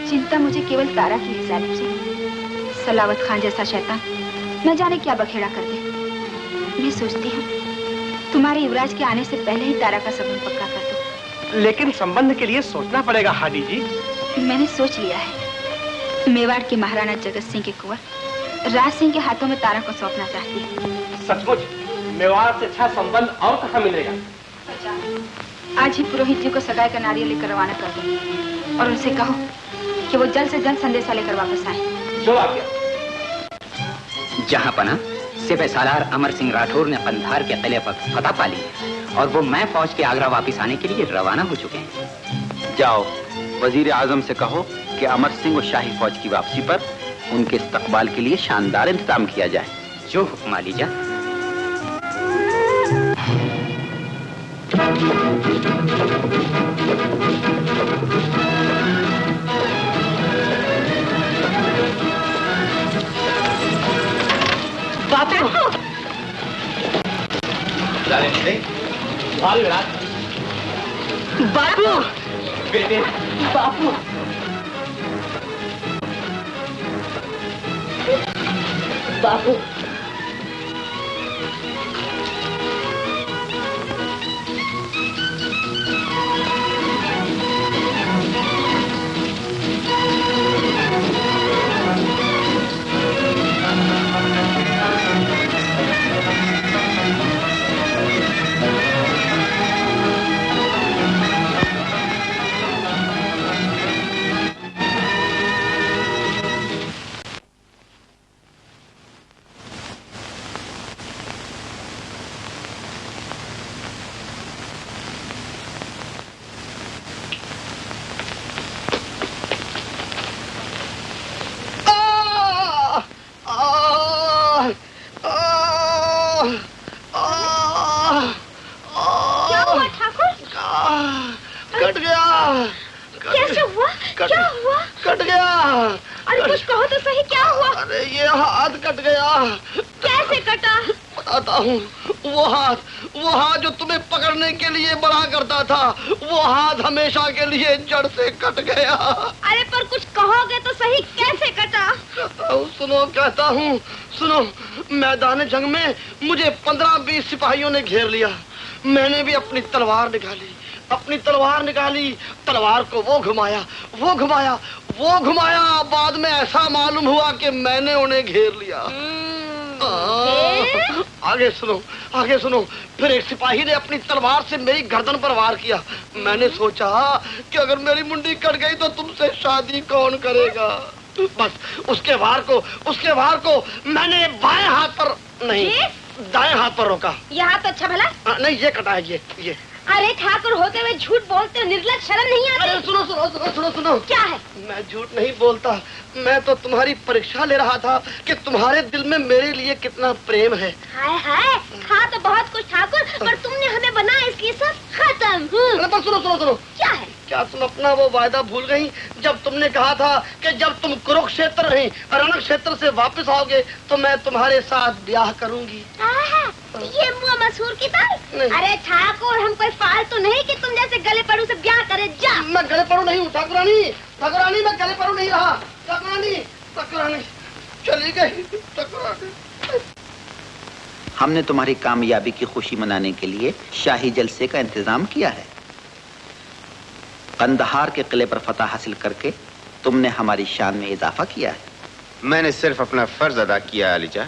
S6: चिंता मुझे केवल तारा की है जालिम सिंह। सलावत खान जैसा शैतान न जाने क्या बखेड़ा कर दे। मैं सोचती हूँ तुम्हारे युवराज के आने से पहले ही तारा का सबूत पक्का कर दो।
S4: लेकिन संबंध के लिए सोचना पड़ेगा हाडी जी।
S6: मैंने सोच लिया है। मेवाड़ के महाराणा जगत सिंह के कुंवर राज सिंह के हाथों में तारा को सौंपना चाहती है।
S4: सचमुच? मेवाड़ से अच्छा संबंध और कहाँ मिलेगा?
S6: आज ही पुरोहित जी को सगाई का नारियल लेकर रवाना कर दो और उनसे कहो कि वो जल्द से जल्द संदेशा लेकर वापस आए।
S4: जो आज्ञा।
S18: जहाँ पना सिपह सालार अमर सिंह राठौर ने कंधार के किले पर फतह पा ली और वो मैं फौज के आगरा वापस आने के लिए रवाना हो चुके हैं।
S14: जाओ वजीर आजम से कहो कि अमर सिंह और शाही फौज की वापसी पर उनके इस्तकबाल के लिए शानदार इंतजाम किया जाए।
S18: जो हुक्म लीजा।
S4: बापू बापू बेटे बापू बापू कट गया।
S3: कैसे हुआ? क्या हुआ?
S4: कट गया।
S3: अरे कुछ कहो तो सही, क्या हुआ?
S4: अरे ये हाथ कट गया।
S3: कैसे कटा?
S4: बताता हूँ। वो हाथ जो तुम्हें पकड़ने के लिए बढ़ा करता था, वो हाथ हमेशा के लिए जड़ से कट गया।
S3: अरे पर कुछ कहोगे तो सही, कैसे कटा?
S4: कहता हूँ सुनो। मैदान जंग में मुझे 15-20 सिपाहियों ने घेर लिया। मैंने भी अपनी तलवार निकाली। तलवार को वो घुमाया। बाद में ऐसा मालूम हुआ कि मैंने उन्हें घेर लिया। आगे सुनो। फिर एक सिपाही ने अपनी तलवार से मेरी गर्दन पर वार किया। मैंने सोचा कि अगर मेरी मुंडी कट गई तो तुमसे शादी कौन करेगा। बस उसके वार को मैंने बाएं हाथ पर नहीं, दाएं हाथ पर रोका।
S3: यहाँ तो अच्छा भला
S4: नहीं, ये कटा है ये।
S3: अरे ठाकुर होते हुए झूठ बोलते हो, निर्लज, शर्म नहीं आती?
S4: अरे सुनो।
S3: क्या है?
S4: मैं झूठ नहीं बोलता। मैं तो तुम्हारी परीक्षा ले रहा था कि तुम्हारे दिल में मेरे लिए कितना प्रेम है।
S3: हाय खा तो बहुत कुछ ठाकुर, पर तुमने हमें बनाया इसलिए सब खत्म।
S4: अरे पर सुनो।
S3: क्या है?
S4: क्या तुम अपना वो वायदा भूल गई जब तुमने कहा था कि जब तुम कुरुक्षेत्र नहीं रण क्षेत्र से वापस आओगे तो मैं तुम्हारे साथ ब्याह करूंगी?
S3: ये मुआ मशहूर की बात। अरे ठाकुर, हम कोई फालतू नहीं कि तुम जैसे गले पड़ू से ब्याह करे। जा।
S4: मैं गले पड़ू नहीं हूँ ठाकुरानी, मैं गले पड़ू नहीं रहा। ठाकुरानी चली गई। ठाकुरानी,
S14: हमने तुम्हारी कामयाबी की खुशी मनाने के लिए शाही जलसे का इंतजाम किया है। कंदहार के किले पर फतह हासिल करके तुमने हमारी शान में इजाफा किया है।
S17: मैंने सिर्फ अपना फर्ज अदा किया अलीजा।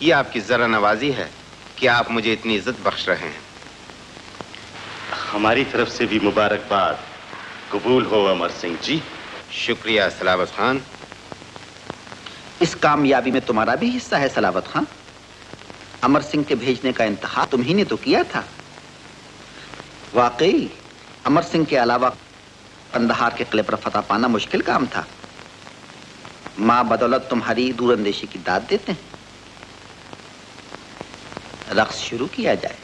S17: ये आपकी जरा नवाजी है कि आप मुझे इतनी इज्जत बख्श रहे हैं।
S15: हमारी तरफ से भी मुबारकबाद कबूल हो अमर सिंह जी।
S17: शुक्रिया सलावत खान।
S14: इस कामयाबी में तुम्हारा भी हिस्सा है सलावत खान। अमर सिंह के भेजने का इंतहा तुम ही ने तो किया था। वाकई अमर सिंह के अलावा कंदहार के किले पर फतह पाना मुश्किल काम था। मां बदौलत तुम्हारी दूरंदेशी की दाद देते हैं। रक्स शुरू किया जाए।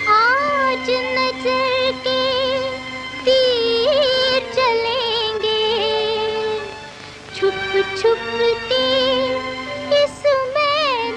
S11: आ छुपते इस मैदान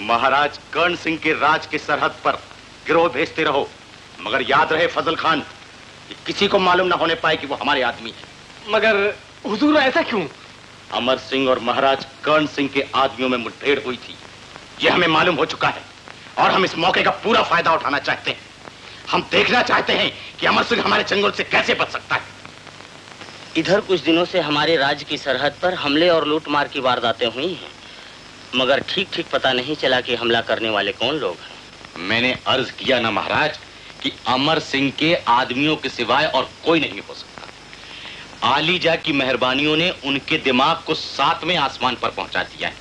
S15: महाराज कर्ण सिंह के राज के सरहद पर गिरोह भेजते रहो, मगर याद रहे फजल खान, कि किसी को मालूम ना होने पाए कि वो हमारे आदमी है।
S1: मगर हुजूर ऐसा क्यों?
S15: अमर सिंह और महाराज कर्ण सिंह के आदमियों में मुठभेड़ हुई थी, ये हमें मालूम हो चुका है और हम इस मौके का पूरा फायदा उठाना चाहते हैं। हम देखना चाहते हैं कि अमर सिंह हमारे चंगुल से कैसे बच सकता है।
S19: इधर कुछ दिनों से हमारे राज्य की सरहद पर हमले और लूटमार की वारदातें हुई हैं, मगर ठीक ठीक पता नहीं चला कि हमला करने वाले कौन लोग हैं।
S15: मैंने अर्ज किया ना महाराज कि अमर सिंह के आदमियों के सिवाय और कोई नहीं हो सकता। आलीजा की मेहरबानियों ने उनके दिमाग को 7वें आसमान पर पहुंचा दिया है।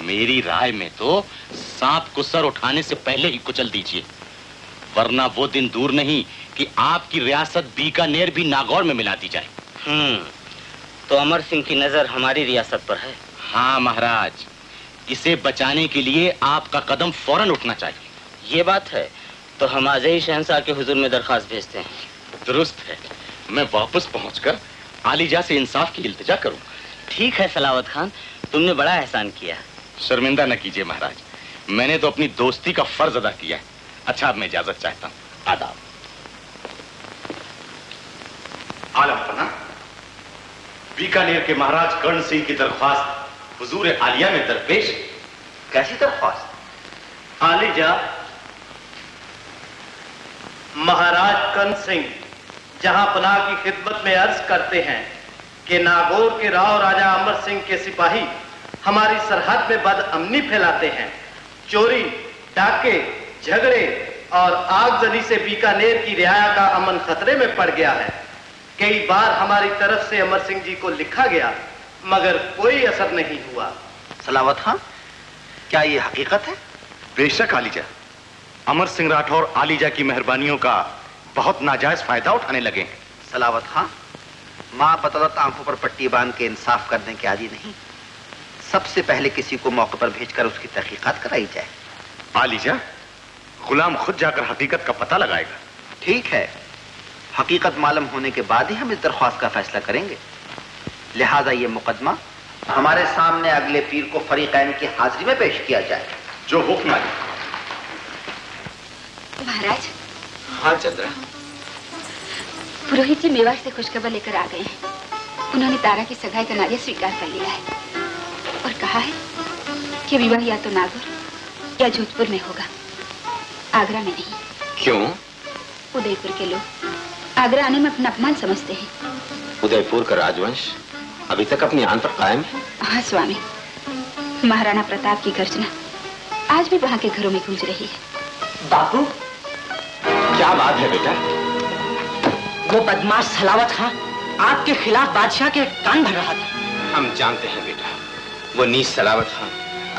S15: मेरी राय में तो सांप को सर उठाने से पहले ही कुचल दीजिए, वरना वो दिन दूर नहीं कि आपकी रियासत बीकानेर भी नागौर में मिला दी जाए।
S19: तो अमर सिंह की नजर हमारी रियासत पर है।
S15: हाँ महाराज, इसे बचाने के लिए आपका कदम फौरन उठना चाहिए।
S19: ये बात है तो हम आज ही शहंशाह के हुजूर में दरखास्त भेजते हैं।
S15: दुरुस्त है, मैं वापस पहुंचकर आलीजा से इंसाफ की इल्तिजा करूं।
S19: ठीक है सलावत खान, तुमने बड़ा एहसान किया।
S15: शर्मिंदा न कीजिए महाराज, मैंने तो अपनी दोस्ती का फर्ज अदा किया है। अच्छा, अब मैं इजाजत चाहता हूं। आदाब। आलम पना, बीकानेर के महाराज कर्ण सिंह की दरख्वास्त हुजूर आलिया में दरपेश।
S14: कैसी दरख्वास्त?
S20: आलीजा, महाराज कर्ण सिंह जहां पनाह की खिदमत में अर्ज करते हैं कि नागौर के राव राजा अमर सिंह के सिपाही हमारी सरहद में बदअमनी फैलाते हैं। चोरी, डाके, झगड़े और आगजनी से बीकानेर की रियाया का अमन खतरे में पड़ गया है। कई बार हमारी तरफ से अमर सिंह जी को लिखा गया, मगर कोई असर नहीं हुआ।
S14: सलावत खान, क्या ये हकीकत है?
S15: बेशक आलीजा, अमर सिंह राठौर आलीजा की मेहरबानियों का बहुत नाजायज फायदा उठाने लगे हैं।
S14: सलावत खान, माँ बतौलत आंखों पर पट्टी बांध के इंसाफ करने के आदी नहीं। सबसे पहले किसी को मौके पर भेजकर उसकी तहकीकात कराई जाए।
S15: आलीजा, गुलाम खुद जाकर हकीकत का पता लगाएगा।
S14: ठीक है, हकीकत मालूम होने के बाद ही हम इस दरख्वास्त का फैसला करेंगे। लिहाजा ये मुकदमा हमारे सामने अगले पीर को फरीकैन की हाजिरी में पेश किया जाए।
S15: जो हुक्म है।
S6: महाराज।
S15: हाँ चंद्रा।
S6: पुरोहित जी मेवाड़ से खुशखबर लेकर आ गए हैं। उन्होंने तारा की सगाई का नारिया स्वीकार कर लिया है और कहा है कि विवाह या तो नागौर या जोधपुर में होगा, आगरा में नहीं।
S5: क्यों?
S6: उदयपुर के लोग आगरा आने में अपना अपमान समझते हैं।
S5: उदयपुर का राजवंश अभी तक अपनी आन पर कायम है।
S6: हाँ स्वामी, महाराणा प्रताप की गर्जना आज भी वहाँ के घरों में गूंज रही है।
S16: बापू,
S5: क्या बात है बेटा?
S16: वो बदमाश सलावत खां आपके खिलाफ बादशाह के कान भर रहा था।
S5: हम जानते हैं बेटा, वो नीच सलावत खां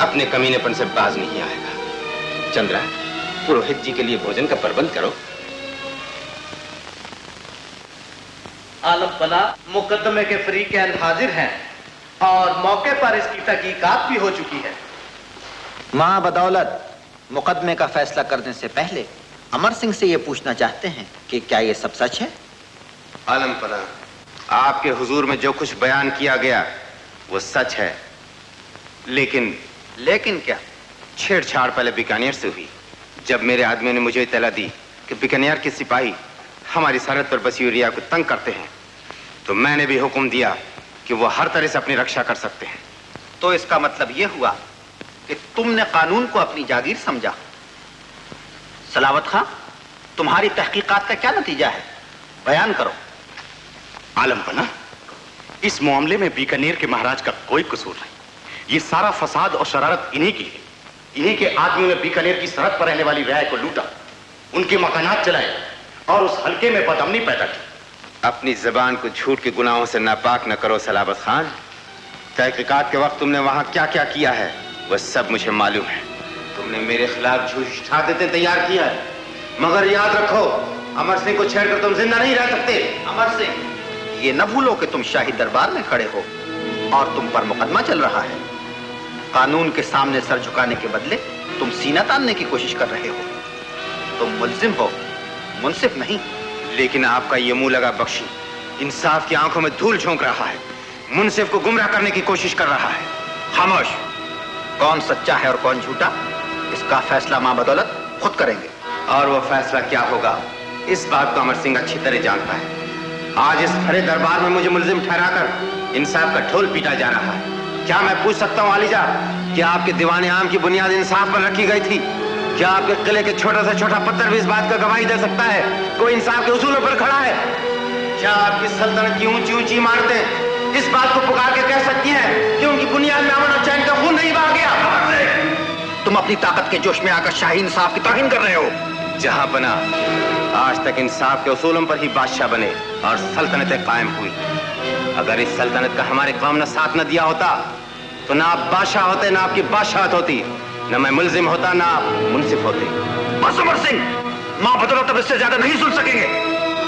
S5: अपने कमीनेपन से बाज नहीं आएगा। चंद्रा, पुरोहित जी के लिए भोजन का प्रबंध करो।
S20: आलम पना, मुकदमे के फरीकैन हाजिर हैं और मौके पर इसकी तहकीकात भी हो चुकी है।
S14: माँ बदौलत मुकदमे का फैसला करने से पहले अमर सिंह से ये पूछना चाहते हैं कि क्या ये सब सच है?
S17: आलम पना, आपके हुजूर में जो कुछ बयान किया गया वो सच है, लेकिन क्या? छेड़छाड़ पहले बीकानेर से हुई। जब मेरे आदमियों ने मुझे इत्तला दी कि बीकानेर के सिपाही हमारी सरहद पर बसी हुई रिया को तंग करते हैं, तो मैंने भी हुक्म दिया कि वो हर तरह से अपनी रक्षा कर सकते हैं।
S14: तो इसका मतलब ये हुआ कि तुमने कानून को अपनी जागीर समझा। सलावत खां, तुम्हारी तहकीकात का क्या नतीजा है? बयान करो।
S15: आलम पना, इस मामले में बीकानेर के महाराज का कोई कसूर नहीं। ये सारा फसाद और शरारत इन्हीं की है। इन्हीं के आदमियों ने बीकानेर की सरहद पर रहने वाली रियाया को लूटा, उनके मकानात जलाए और उस हल्के में बदअमनी पैदा की।
S17: अपनी जबान को झूठ के गुनाहों से नापाक न करो सलावत खान। तहकीकात के वक्त तुमने वहां क्या क्या किया है वह सब मुझे मालूम है। तुमने मेरे खिलाफ झूठ शहादतें तैयार किया है, मगर याद रखो, अमर सिंह को छेड़कर तुम जिंदा नहीं रह सकते।
S14: अमर सिंह, ये न भूलो कि तुम शाही दरबार में खड़े हो और तुम पर मुकदमा चल रहा है। कानून के सामने सर झुकाने के बदले तुम सीना तानने की कोशिश कर रहे हो। तुम मुल्जिम हो, मुंसिफ नहीं।
S17: लेकिन आपका ये मुंह लगा बख्शी इंसाफ की आंखों में धूल झोंक रहा है, मुंसिफ को गुमराह करने की कोशिश कर रहा है।
S14: खामोश। कौन सच्चा है और कौन झूठा, इसका फैसला मां बदौलत खुद करेंगे।
S17: और वो फैसला क्या होगा, इस बात को अमर सिंह अच्छी तरह जानता है। आज इस भरे दरबार में मुझे मुलजिम ठहराकर इंसाफ का ढोल पीटा जा रहा है। क्या मैं पूछ सकता हूँ आलिजा, क्या आपके दीवाने आम की बुनियाद इंसाफ पर रखी गई थी? क्या आपके किले के छोटा से छोटा पत्थर भी इस बात का गवाही दे सकता है कोई इंसाफ के उसूलों पर खड़ा है? क्या आपकी सल्तनत की ऊंची ऊंची इमारतें इस बात को पुकार के कह सकती हैं कि उनकी बुनियाद में अमन और चैन का खून नहीं बहा गया?
S14: तुम अपनी ताकत के जोश में आकर शाही इंसाफ की तौहीन कर रहे हो।
S17: जहां बना आज तक इंसाफ के उसूलों पर ही बादशाह बने और सल्तनतें कायम हुई। अगर इस सल्तनत का हमारे कौम ने साथ न दिया होता तो ना आप बादशाह होते, ना आपकी बादशाहत होती, न मैं मुलजिम होता, ना आप मुंसिफ होते।
S14: बस अमर सिंह, मां बदौलत अब इससे ज्यादा नहीं सुन सकेंगे।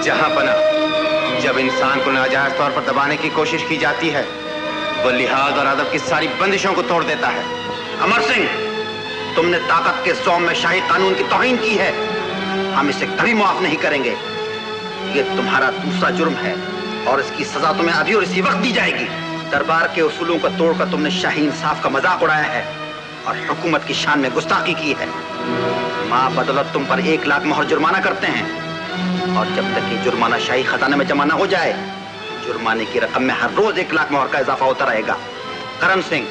S17: जहां बना जब इंसान को नाजायज तौर पर दबाने की कोशिश की जाती है, वो लिहाज और अदब की सारी बंदिशों को तोड़ देता है।
S14: अमर सिंह, तुमने ताकत के ज़ौम में शाही कानून की तौहीन की है। हम इसे कभी माफ नहीं करेंगे। ये तुम्हारा दूसरा जुर्म है और इसकी सजा तुम्हें अभी और इसी वक्त दी जाएगी। दरबार के उसूलों को तोड़कर तुमने शाही इंसाफ का मजाक उड़ाया है और हुकूमत की शान में गुस्ताखी की है। मां बदौलत तुम पर 1 लाख मोहर जुर्माना करते हैं और जब तक ये जुर्माना शाही खजाने में जमा न हो जाए, जुर्माने की रकम में हर रोज 1 लाख मोहर का इजाफा होता रहेगा। करण सिंह,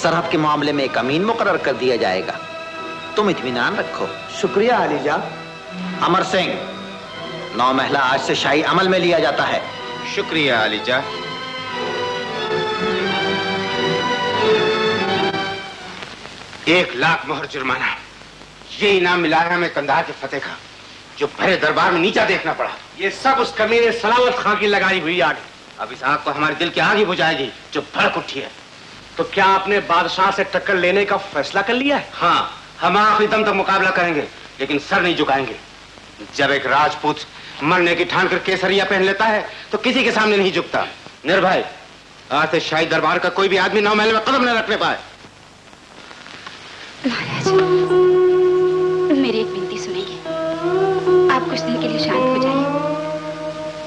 S14: सरहद के मामले में एक अमीन मुकर्रर कर दिया जाएगा। तुम इत्मीनान रखो।
S4: शुक्रिया आलिजा।
S14: अमर सिंह, 9 महिला आज से शाही अमल में लिया जाता है।
S17: शुक्रिया आलिजा। एक 1 लाख मोहर जुर्माना, ये इनाम मिला है हमें कंधार के फतेह का, जो भरे दरबार में नीचा देखना पड़ा।
S10: ये सब उस कमीने सलावत खां की लगाई हुई आग।
S17: अब इस आग को हमारे दिल की आग ही बुझाएगी जो भड़क उठी है।
S10: तो क्या आपने बादशाह से टक्कर लेने का फैसला कर लिया है?
S17: हाँ, हम आखिरी दम तक मुकाबला करेंगे, लेकिन सर नहीं झुकाएंगे। जब एक राजपूत मरने की ठान कर केसरिया पहन लेता है तो किसी के सामने नहीं झुकता। निर्भय, आज से शाही दरबार का कोई भी आदमी 9 महल में कदम न रखने पाए।
S6: महाराज, मेरी एक विनती सुनिए। आप कुछ दिन के लिए शांत हो जाइए।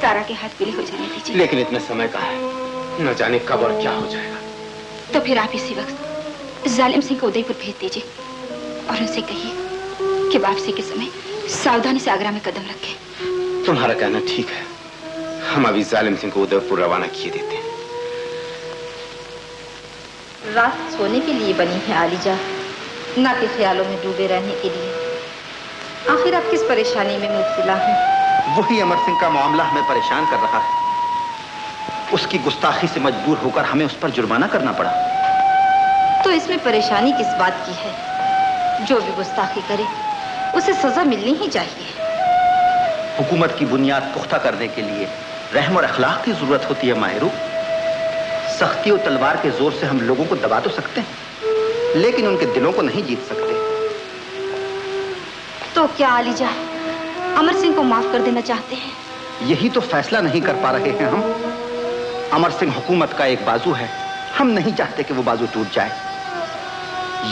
S6: तारा के हाथ पीले हो जाने दीजिए।
S17: लेकिन इतने समय का है, न जाने कब और क्या हो जाएगा।
S6: तो फिर आप इसी वक्त जालिम सिंह को उदयपुर भेज दीजिए और उनसे कहिए कि वापसी के समय सावधानी से आगरा में कदम रखें।
S17: तुम्हारा कहना ठीक है, हम अभी जालिम सिंह को उदयपुर रवाना किए देते हैं।
S6: रात सोने के लिए बनी है आलिजा, ना कि ख्यालों में डूबे रहने के लिए। आखिर आप किस परेशानी में मुब्तला हैं?
S14: वही अमर सिंह का मामला हमें परेशान कर रहा है। उसकी गुस्ताखी से मजबूर होकर हमें उस पर जुर्माना करना पड़ा।
S6: तो इसमें परेशानी किस बात की है? जो भी गुस्ताखी करे उसे सजा मिलनी ही चाहिए।
S14: हुकूमत की बुनियाद पुख्ता करने के लिए रहम और अखलाक की जरूरत होती है माहिरू। सख्ती और तलवार के जोर से हम लोगों को दबा तो सकते हैं, लेकिन उनके दिलों को नहीं जीत सकते।
S6: तो क्या आलिजा अमर सिंह को माफ कर देना चाहते हैं?
S14: यही तो फैसला नहीं कर पा रहे हैं हम। अमर सिंह हुकूमत का एक बाजू है, हम नहीं चाहते कि वो बाजू टूट जाए।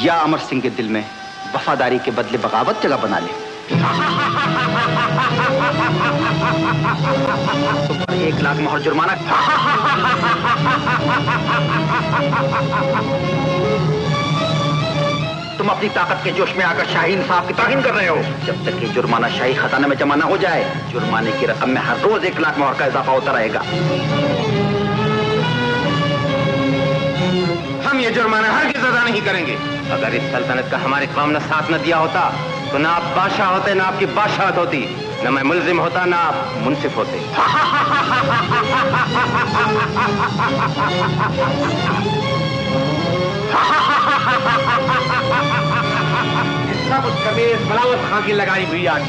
S14: या अमर सिंह के दिल में वफादारी के बदले बगावत जगह बना ले। तुम पर 1 लाख मोहर जुर्माना। तुम अपनी ताकत के जोश में आकर शाही इंसाफ की तौहीन कर रहे हो। जब तक ये जुर्माना शाही खजाने में जमा न हो जाए, जुर्माने की रकम में हर रोज 1 लाख मोहर का इजाफा होता रहेगा।
S17: हम ये जुर्माना हरगिज़ अदा नहीं करेंगे। अगर इस सल्तनत का हमारे कौम ने साथ न दिया होता तो ना आप बादशाह होते, ना आपकी बादशाहत होती, न मैं मुलजिम होता, ना आप मुंसिफ होते।
S10: सब उस कमीने सलावत खां की लगाई हुई आग।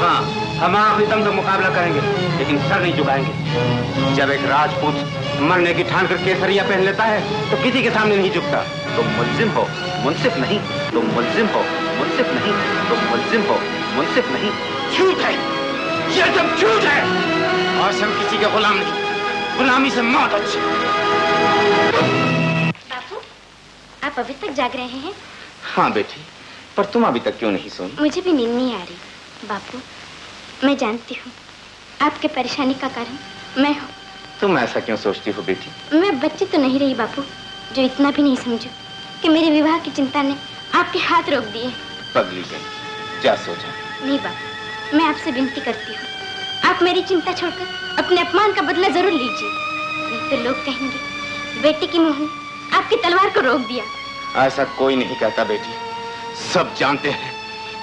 S17: हाँ, हम आखिरी दम तक मुकाबला करेंगे, लेकिन सर नहीं झुकाएंगे। जब एक राजपूत मरने की ठान कर केसरिया पहन लेता है तो किसी के सामने नहीं झुकता।
S14: तुम मुलजिम हो, मुंसिफ नहीं। तुम मुलजिम हो, मुंसिफ नहीं। तुम मुलजिम हो, मुंसिफ नहीं।
S17: झूठ है, ये सब झूठ है। और हम किसी के गुलाम नहीं, गुलामी से मौत अच्छी।
S3: बापू, आप अभी तक जाग रहे हैं?
S17: हाँ बेटी, पर तुम अभी तक क्यों नहीं सोई?
S3: मुझे भी नींद नहीं आ रही। बापू, मैं जानती हूँ आपके परेशानी का कारण मैं हूँ।
S17: तुम ऐसा क्यों सोचती हो बेटी?
S3: मैं बच्ची तो नहीं रही बापू, जो इतना भी नहीं समझो कि मेरे विवाह की चिंता ने आपके हाथ रोक दिए।
S15: पगली गई, क्या सोचा?
S3: नहीं बाबा, मैं आपसे विनती करती हूँ, आप मेरी चिंता छोड़कर अपने अपमान का बदला जरूर लीजिए। नहीं तो लोग कहेंगे बेटी की मोह ने आपकी तलवार को रोक दिया।
S15: ऐसा कोई नहीं कहता बेटी। सब जानते हैं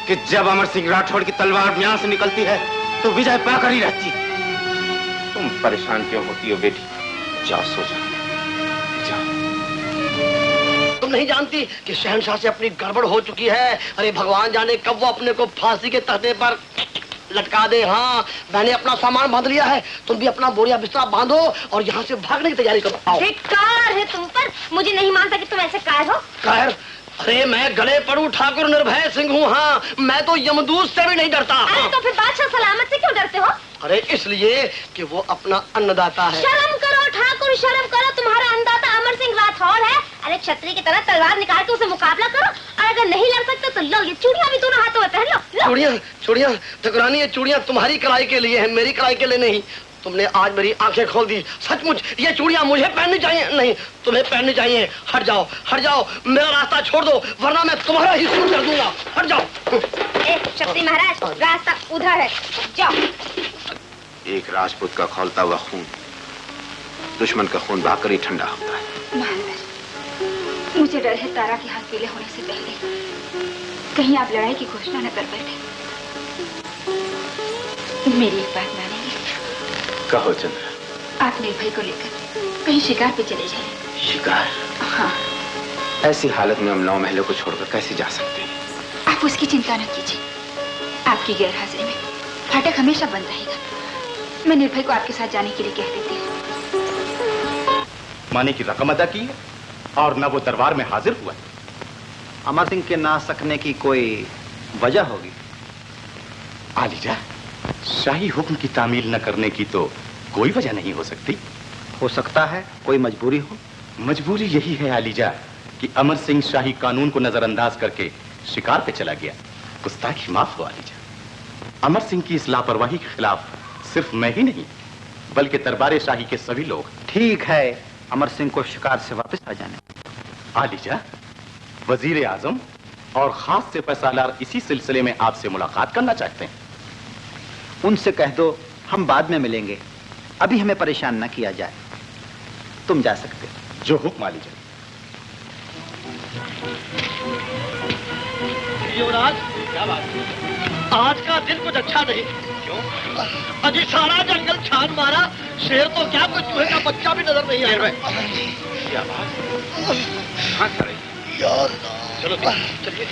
S15: कि जब अमर सिंह राठौड़ की तलवार यहां से निकलती है तो विजय पाकर ही रहती। तुम परेशान क्यों होती हो बेटी? जाओ सो जाओ।
S4: तुम नहीं जानती कि शहंशाह से अपनी गड़बड़ हो चुकी है। अरे भगवान जाने कब वो अपने को फांसी के तख्ते पर लटका दे। हाँ, मैंने अपना सामान बांध लिया है, तुम भी अपना बोरिया बिस्तरा बांधो और यहाँ से भागने की तैयारी करो। आओ।
S3: धिक्कार है तुम पर, मुझे नहीं मानता कि तुम ऐसे कायर हो।
S4: कायर? अरे मैं गले पड़ू ठाकुर निर्भय सिंह हूँ। हाँ, मैं तो यमदूत से भी नहीं डरता।
S3: अरे तो फिर बादशाह सलामत से क्यों डरते हो?
S4: अरे इसलिए कि वो अपना अन्नदाता है।
S3: शर्म करो ठाकुर, शर्म करो, तुम्हारा अन्नदाता अमर सिंह राठौड़ है। अरे क्षत्रिय की तरह तलवार निकाल के उसे मुकाबला करो, और अगर नहीं लड़ सकते तो लो, ये चूड़ियां भी दोनों हाथों में पहन लो।
S4: चूड़ियां? चूड़ियां? ठकुरानी, ये चूड़ियां तुम्हारी कलाई के लिए है, मेरी कलाई के लिए नहीं। तुमने आज मेरी आंखें खोल दी। सचमुच ये चूड़ियां मुझे पहननी चाहिए? नहीं, तुम्हें पहननी चाहिए। हट जाओ, हट जाओ, मेरा रास्ता छोड़ दो, वरना मैं तुम्हारा ही सूट कर दूंगा। हट जाओ।
S3: क्षत्रिय महाराज, रास्ता उधर है, जाओ।
S15: एक राजपूत का खौलता हुआ खून दुश्मन का खून बहाकर ही ठंडा होता है।
S6: महाराज, मुझे डर है तारा के हाथ पीले होने से पहले कहीं आप लड़ाई की घोषणा न कर बैठे। मेरी एक बात मानेंगे?
S15: कहो चंद्रा।
S6: आप निर्भय को लेकर कहीं शिकार पे चले जाएं।
S15: शिकार?
S6: हाँ।
S15: ऐसी हालत में हम 9 महलों को छोड़कर कैसे जा सकते हैं?
S6: आप उसकी चिंता न कीजिए, आपकी गैरहाजिरी में फाटक हमेशा बंद रहेगा। मैं निर्भय को आपके साथ जाने के लिए कह देती हूँ।
S15: माने की रकम अदा की है और न वो दरबार में हाजिर हुआ है।
S14: अमर सिंह के ना सकने की कोई वजह होगी?
S15: आलीजा, शाही हुक्म की तामील न करने की तो कोई वजह नहीं हो सकती।
S14: हो सकता है कोई मजबूरी हो।
S15: मजबूरी यही है आलीजा कि अमर सिंह शाही कानून को नजरअंदाज करके शिकार पे चला गया। गुस्ताखी माफ हो आलीजा। अमर सिंह की इस लापरवाही के खिलाफ सिर्फ मैं ही नहीं बल्कि दरबार शाही के सभी लोग।
S14: ठीक है, अमर सिंह को शिकार से वापस आ जाने।
S15: आलीजा, वजीर आजम और खास से पैसालार इसी सिलसिले में आपसे मुलाकात करना चाहते हैं।
S14: उनसे कह दो हम बाद में मिलेंगे, अभी हमें परेशान न किया जाए। तुम जा सकते हो।
S15: जो हुक्म आलीजा।
S4: युवराज, क्या बात? आज का दिन कुछ अच्छा नहीं। क्यों? अजी सारा जंगल छान मारा, शेर तो क्या, कोई चूहे का बच्चा भी नजर नहीं आ रहा।
S15: क्या बात? कहाँ जा रही?
S4: चलो चलिए।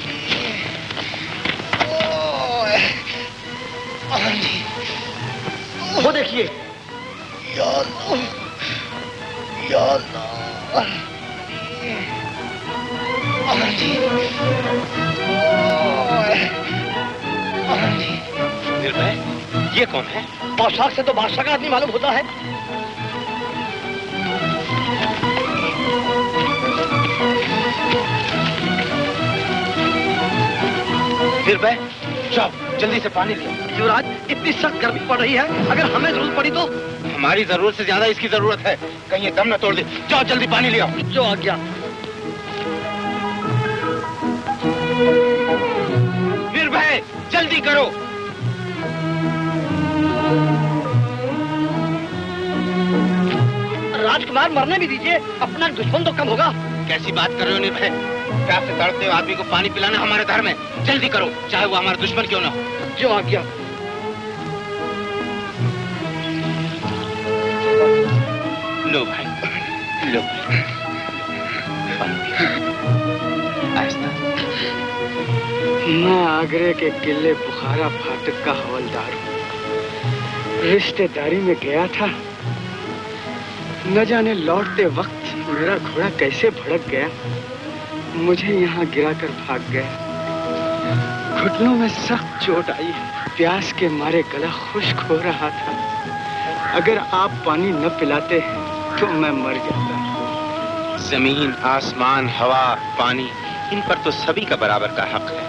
S4: वो देखिए।
S15: निर्भय, ये कौन है?
S4: पोशाक से तो बादशाह का आदमी मालूम होता है।
S15: निर्भय, जाओ जल्दी से पानी लियो।
S4: युवराज, इतनी सख्त गर्मी पड़ रही है, अगर हमें जरूरत पड़ी तो?
S15: हमारी जरूरत से ज्यादा इसकी जरूरत है, कहीं ये दम न तोड़ दे। जाओ जल्दी पानी ले आओ।
S4: जो आ गया।
S15: निर्भय, जल्दी करो।
S4: राजकुमार, मरने भी दीजिए, अपना दुश्मन तो कम होगा।
S15: कैसी बात कर रहे हो निर्भय? प्यास से तड़पते हुए आदमी को पानी पिलाना हमारे धर्म है। जल्दी करो, चाहे वो हमारा दुश्मन क्यों ना हो।
S4: जो आ गया।
S15: लो भाई, लो भाई।
S21: मैं आगरे के किले बुखारा फाटक का हवलदार हूँ। रिश्तेदारी में गया था, न जाने लौटते वक्त मेरा घोड़ा कैसे भड़क गया, मुझे यहाँ गिराकर भाग गया। घुटनों में सख्त चोट आई, प्यास के मारे गला खुश्क हो रहा था। अगर आप पानी न पिलाते तो मैं मर जाता।
S15: जमीन, आसमान, हवा, पानी, इन पर तो सभी का बराबर का हक है।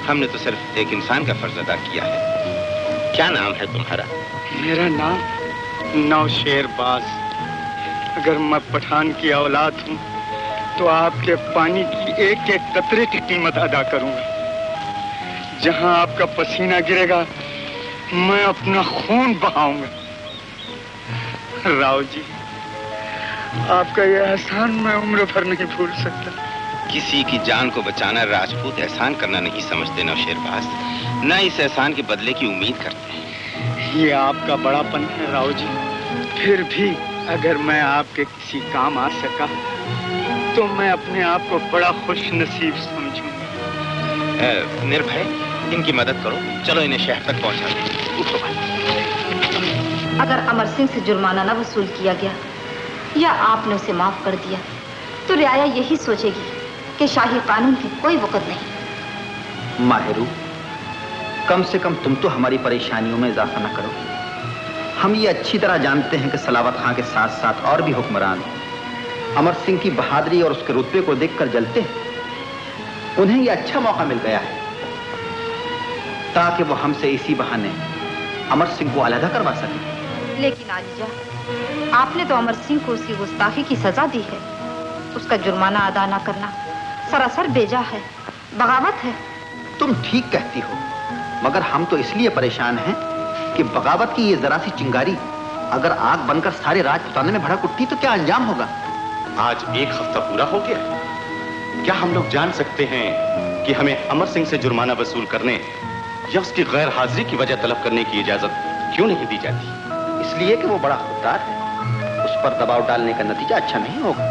S15: हमने तो सिर्फ एक इंसान का फर्ज अदा किया है। क्या नाम है तुम्हारा?
S21: मेरा नाम नौशेरबाज। अगर मैं पठान की औलाद हूँ तो आपके पानी की एक एक कतरे की कीमत अदा करूंगा। जहां आपका पसीना गिरेगा मैं अपना खून बहाऊंगा। राव जी, आपका यह एहसान मैं उम्र भर नहीं भूल सकता।
S17: किसी की जान को बचाना राजपूत एहसान करना नहीं समझते नौशेरबाज, न इस एहसान के बदले की उम्मीद करते हैं।
S21: ये आपका बड़ापन है राव जी। फिर भी अगर मैं आपके किसी काम आ सका तो मैं अपने आप को बड़ा खुश नसीब समझूंगा।
S17: निर्भय, इनकी मदद करो, चलो इन्हें शहर तक पहुंचा दो। उठो भाई।
S6: अगर अमर सिंह से जुर्माना न वसूल किया गया या आपने उसे माफ कर दिया तो रियाया यही सोचेगी कि शाही कानून की कोई वक़्त नहीं।
S14: माहिरू, कम से कम तुम तो हमारी परेशानियों में इजाफा न करो। हम ये अच्छी तरह जानते हैं कि सलावत खां के साथ साथ और भी हुक्मरान अमर सिंह की बहादुरी और उसके रुतबे को देखकर जलते हैं। उन्हें यह अच्छा मौका मिल गया है ताकि वो हमसे इसी बहाने अमर सिंह को अलहदा करवा सके।
S6: लेकिन आलिजा, आपने तो अमर सिंह को उसकी गुस्ताखी की सजा दी है। उसका जुर्माना अदा न करना सरासर बेजा है, बगावत है।
S14: तुम ठीक कहती हो, मगर हम तो इसलिए परेशान हैं कि बगावत की ये जरा सी चिंगारी अगर आग बनकर सारे राजपुताने में भड़क उठती तो क्या अंजाम होगा।
S15: आज एक हफ्ता पूरा हो गया। क्या हम लोग जान सकते हैं कि हमें अमर सिंह से जुर्माना वसूल करने या उसकी गैर हाजिरी की वजह तलब करने की इजाजत क्यों नहीं दी जाती?
S14: इसलिए कि वो बड़ा खुददार है। उस पर दबाव डालने का नतीजा अच्छा नहीं होगा।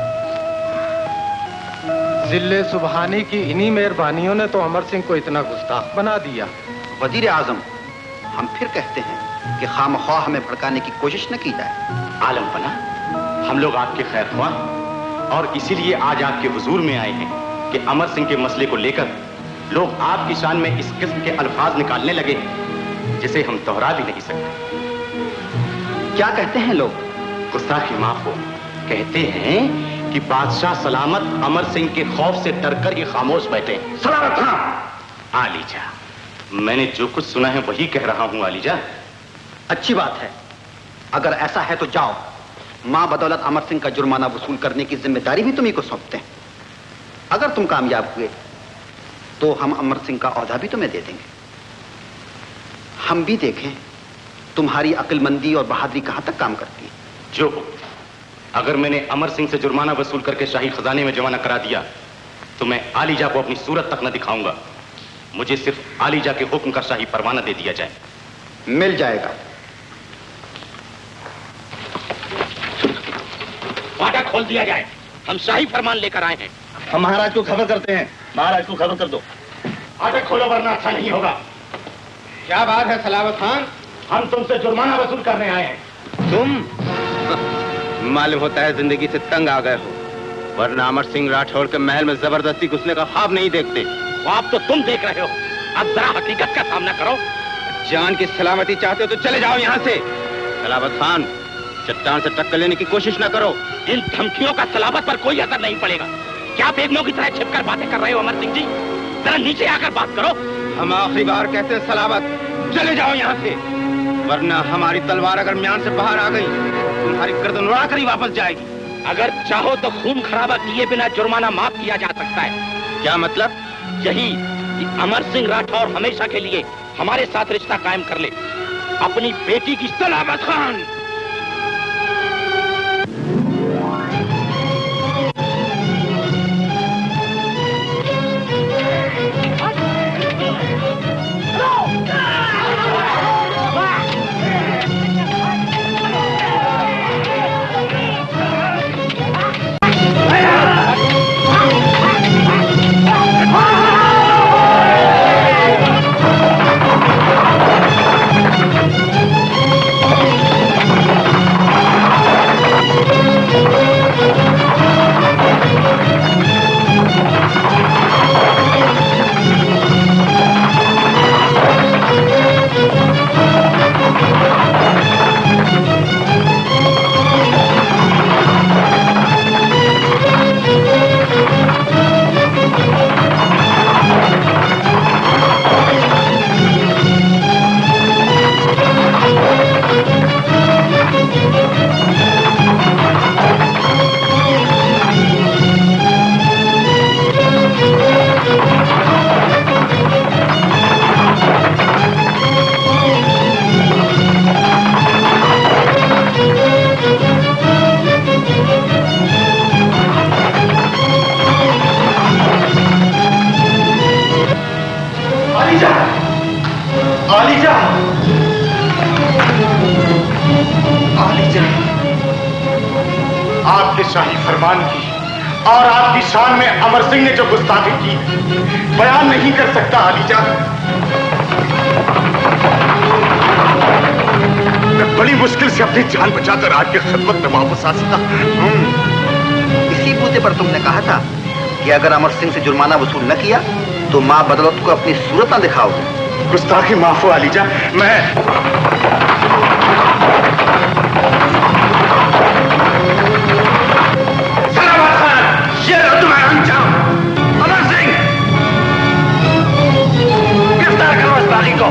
S1: जिले सुबहानी की इन्हीं मेहरबानियों ने तो अमर सिंह को इतना गुस्ताख बना दिया।
S14: वजीर आजम, हम फिर कहते हैं कि खामख्वाह हमें भड़काने की कोशिश न की जाए।
S15: आलम पना, हम लोग आपके खैर ख्वाह और इसीलिए आज आपके हुजूर में आए हैं कि अमर सिंह के मसले को लेकर लोग आपकी शान में इस किस्म के अल्फाज निकालने लगे जिसे हम दोहरा भी नहीं सकते।
S14: क्या कहते हैं लोग?
S15: गुस्ताखी माफ हो। कहते हैं कि बादशाह सलामत अमर सिंह के खौफ से डरकर ही खामोश बैठे।
S14: सलामत हाँ।
S15: आलीजा, मैंने जो कुछ सुना है वही कह रहा हूं आलीजा।
S14: अच्छी बात है। अगर ऐसा है तो जाओ, मां बदौलत अमर सिंह का जुर्माना वसूल करने की जिम्मेदारी भी तुम्ही को सौंपते हैं। अगर तुम कामयाब हुए तो हम अमर सिंह का औहदा भी तुम्हें दे देंगे। हम भी देखें तुम्हारी अक्लमंदी और बहादुरी कहां तक काम करती है।
S15: जो हो, अगर मैंने अमर सिंह से जुर्माना वसूल करके शाही खजाने में जमा न करा दिया तो मैं आलीजा को अपनी सूरत तक न दिखाऊंगा। मुझे सिर्फ आलीजा के हुक्म का शाही परवाना दे दिया जाए।
S14: मिल जाएगा।
S9: वादा खोल दिया जाए। हम शाही फरमान लेकर आए हैं।
S8: हम महाराज को खबर करते हैं। महाराज को खबर कर दो।
S9: वादा खोलो वरना अच्छा नहीं होगा।
S5: क्या बात है सलावत खान?
S9: हम तुमसे जुर्माना वसूल करने आए हैं।
S17: तुम मालूम होता है जिंदगी से तंग आ गए हो, वरना अमर सिंह राठौर के महल में जबरदस्ती घुसने का ख्वाब नहीं देखते।
S9: ख्वाब तो तुम देख रहे हो, अब जरा हकीकत का सामना करो।
S17: जान की सलामती चाहते हो तो चले जाओ यहाँ से। सलावत खान, चट्टान से टक्कर लेने की कोशिश न करो।
S9: इन धमकियों का सलावत पर कोई असर नहीं पड़ेगा। क्या बेगमों की तरह छिपकर बातें कर रहे हो अमर सिंह जी? जरा नीचे आकर बात करो।
S17: हम आखिरी बार कहते हैं सलावत, चले जाओ यहाँ से, वरना हमारी तलवार अगर म्यान से बाहर आ गई तुम्हारी गर्दन उड़ा कर ही वापस जाएगी।
S9: अगर चाहो तो खून खराबा किए बिना जुर्माना माफ किया जा सकता है।
S17: क्या मतलब?
S9: यही कि अमर सिंह राठौर हमेशा के लिए हमारे साथ रिश्ता कायम कर ले। अपनी बेटी की सलामत खान।
S15: आपके शाही फरमान की और आपकी शान में अमर सिंह ने जो गुस्ताखी की बयान नहीं कर सकता आलीजा। मैं बड़ी मुश्किल से अपनी जान बचाकर आपकी खिदमत में वापस आ सका।
S14: इसी बूते पर तुमने कहा था कि अगर अमर सिंह से जुर्माना वसूल न किया तो मां बदौलत को अपनी सूरत न दिखाओगे।
S15: गुस्ताखी माफ हो आलीजा। मैं
S9: ये लो तुम्हारा अंजाम। अमर सिंह, गिरफ्तार करो इस बागी को।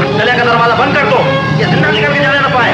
S9: किले का दरवाजा बंद कर दो, ये जिंदा निकल के जाने न पाए।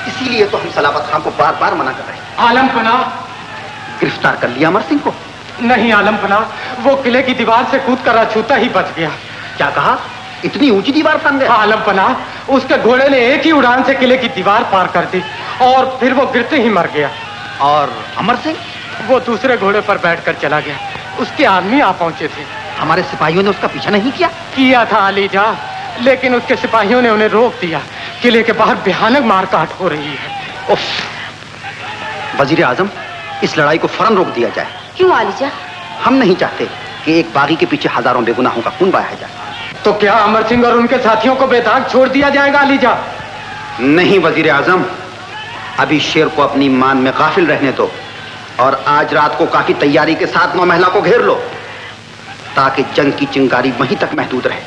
S14: इसीलिए तो हम सलावत खान को बार बार मना कर रहे हैं।
S21: आलम पना,
S14: गिरफ्तार कर लिया अमर सिंह को?
S21: नहीं आलम पना, वो किले की दीवार से कूद कर अछूता ही बच गया।
S14: क्या कहा? इतनी ऊंची दीवार फांद गया?
S21: आलम पना, उसके घोड़े ने एक ही उड़ान से किले की दीवार पार कर दी और फिर वो गिरते ही मर गया।
S14: और अमर सिंह?
S21: वो दूसरे घोड़े पर बैठकर चला गया। उसके आदमी आ पहुंचे थे।
S14: हमारे सिपाहियों ने उसका पीछा नहीं किया?
S21: किया था आलीजा, लेकिन उसके सिपाहियों ने उन्हें रोक दिया। किले के बाहर भयानक मारकाट हो रही है।
S14: वजीर आजम, इस लड़ाई को फौरन रोक दिया जाए।
S6: क्यों आलीजा?
S14: हम नहीं चाहते कि एक बागी के पीछे हजारों बेगुनाहों का खून बहाया जाए।
S21: तो क्या अमर सिंह और उनके साथियों को बेदाग छोड़ दिया जाएगा आलीजा?
S14: नहीं वजीर आजम, अभी शेर को अपनी मान में गाफिल रहने दो और आज रात को काफी तैयारी के साथ नौमहला को घेर लो ताकि जंग की चिंगारी वहीं तक महदूद रहे।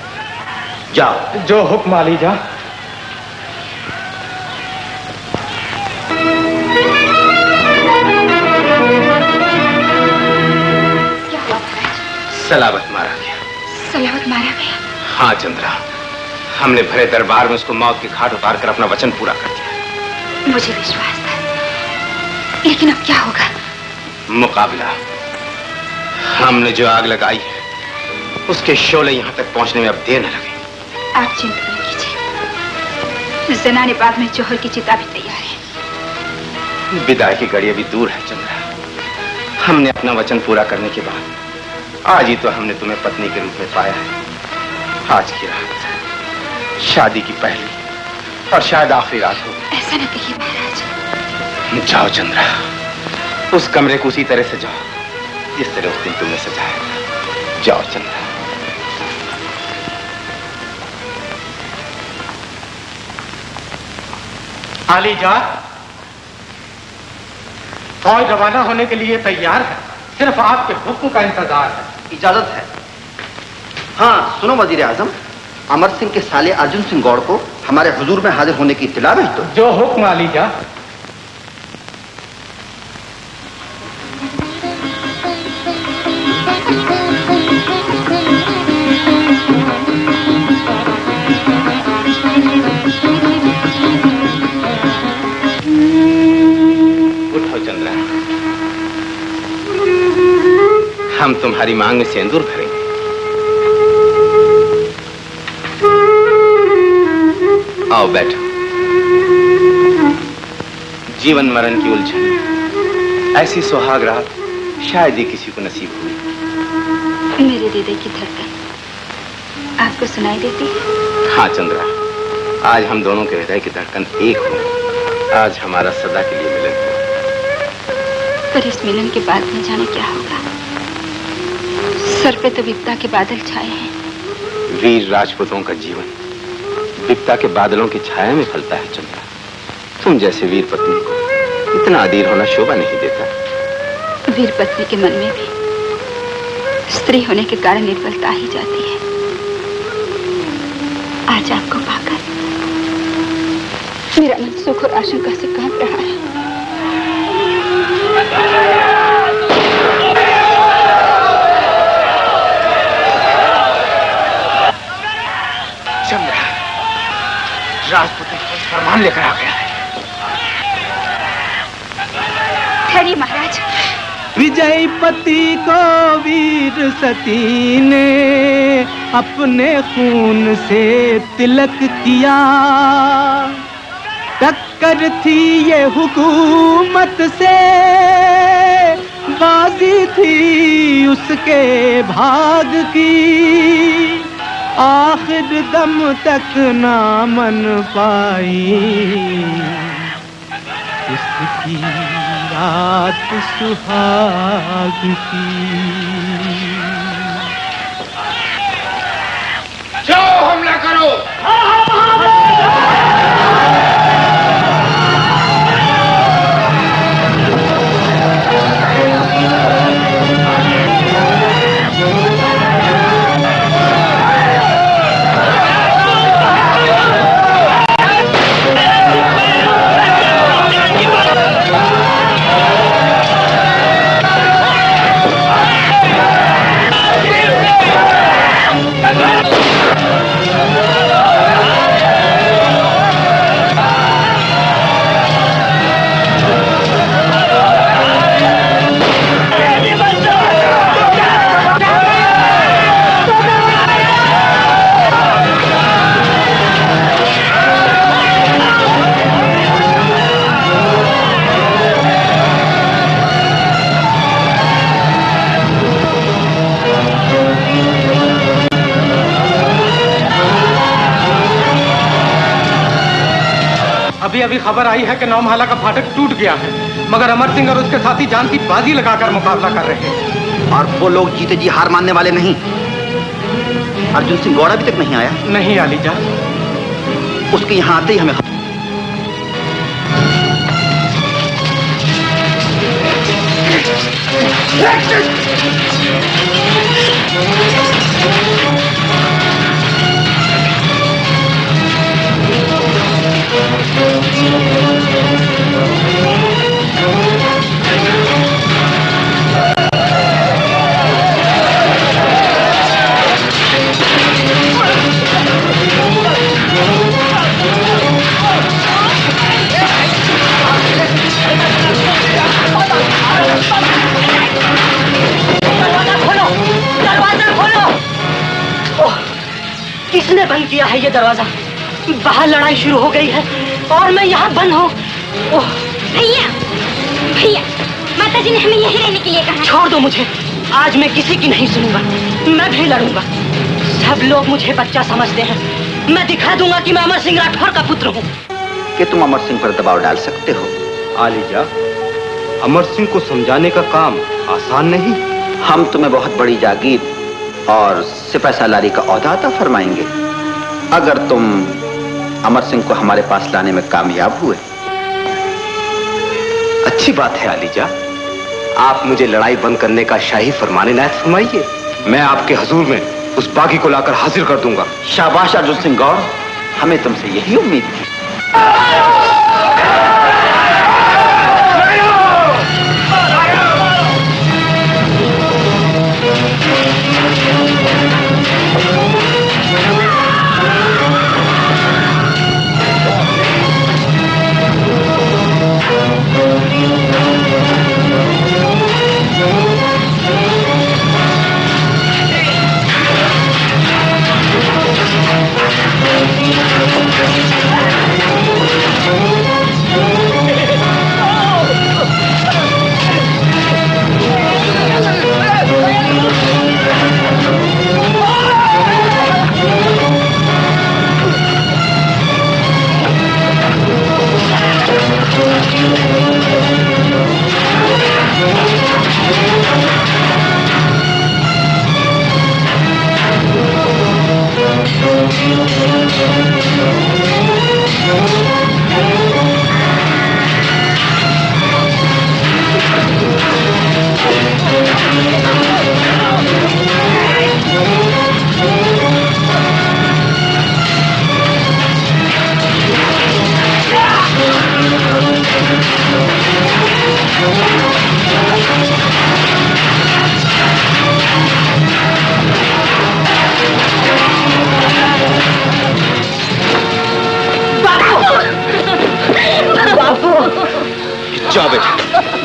S14: जाओ।
S21: जो हुक्म आलीजा।
S5: सलावत मारा गया।
S6: सलावत मारा गया?
S5: हाँ चंद्रा, हमने भरे दरबार में उसको मौत की घाट उतार कर अपना वचन पूरा कर दिया।
S6: मुझे विश्वास था, लेकिन अब क्या होगा?
S5: मुकाबला। हमने जो आग लगाई है उसके शोले यहाँ तक पहुँचने में अब देर न लगे।
S6: आप चिंता न कीजिए, जनाने बाग में जौहर की चिता भी तैयार है।
S5: विदाई की घड़ी अभी दूर है चंद्रा। हमने अपना वचन पूरा करने के बाद आज ही तो हमने तुम्हें पत्नी के रूप में पाया है। आज की रात शादी की पहली और शायद आखिरी रात होगी।
S6: ऐसा न कहिए महाराज।
S5: जाओ चंद्रा, उस कमरे को उसी तरह से जाओ जिस तरह उस दिन तुमने सजाया था। जाओ चंद्रा।
S21: आलीजा, फौज रवाना होने के लिए तैयार है, सिर्फ आपके हुक्म का इंतजार है।
S14: इजाजत है। हाँ सुनो वजीर आजम, अमर सिंह के साले अर्जुन सिंह गौड़ को हमारे हुजूर में हाजिर होने की इत्तला भेज दो।
S21: जो हुक्म आलीजा।
S5: उठो चंद्रा, हम तुम्हारी मांग में सिंदूर भरेंगे। आओ बैठो। जीवन मरण की उलझन, ऐसी सुहाग रात शायद ही किसी को नसीब हुई।
S6: मेरे हृदय की धड़कन, आपको सुनाई देती है?
S5: हाँ चंद्रा, आज हम दोनों के हृदय की धड़कन एक हो। आज हमारा सदा के लिए मिलन हुआ।
S6: पर इस मिलन के बाद न जाने क्या होगा। सर पे तो विपदा के बादल छाए हैं।
S5: वीर राजपूतों का जीवन विपदा के बादलों की छाया में फलता है चंद्रा। तुम जैसे वीर पत्नी को इतना अधीर होना शोभा नहीं देता।
S6: वीर पत्नी के मन में भी स्त्री होने के कारण निर्बलता ही जाती है। आज आपको पाकर मेरा मन सुख और आशंका से कांप रहा है।
S21: चंद्रा, राजपूत फरमान लेकर आ गया है।
S6: ठहरिए महाराज।
S13: विजयपति को वीर सती ने अपने खून से तिलक किया। टक्कर थी ये हुकूमत से, बाजी थी उसके भाग की। आखिर दम तक ना मन पाई उसकी रात सुहाग की।
S2: जाओ हमला करो।
S21: अभी अभी खबर आई है कि नौमहला का फाटक टूट गया है, मगर अमर सिंह और उसके साथी जान की बाजी लगाकर मुकाबला कर रहे हैं।
S14: और वो लोग जीते जी हार मानने वाले नहीं। अर्जुन सिंह गौड़ अभी तक नहीं आया?
S21: नहीं आलीजा।
S14: उसके यहाँ आते ही हमें
S16: किसने बंद किया है ये दरवाजा? बाहर लड़ाई शुरू हो गई है और मैं यहाँ बंद हूँ।
S3: भैया, भैया, माता जी ने हमें यहीं रहने के लिए कहा।
S16: छोड़ दो मुझे, आज मैं किसी की नहीं सुनूंगा। मैं भी लड़ूंगा। सब लोग मुझे बच्चा समझते हैं। मैं दिखा दूंगा कि मैं अमर सिंह राठौर का पुत्र हूँ।
S14: कि तुम अमर सिंह पर दबाव डाल सकते हो?
S10: आलीजा, अमर सिंह को समझाने का काम आसान नहीं।
S14: हम तुम्हें बहुत बड़ी जागीर और सिपह सालारी का ओहदा अता फरमाएंगे अगर तुम अमर सिंह को हमारे पास लाने में कामयाब हुए।
S10: अच्छी बात है आलीजा, आप मुझे लड़ाई बंद करने का शाही फरमान इनायत फरमाइए। मैं आपके हजूर में उस बागी को लाकर हाजिर कर दूंगा।
S14: शाबाश अर्जुन सिंह गौड़, हमें तुमसे यही उम्मीद थी।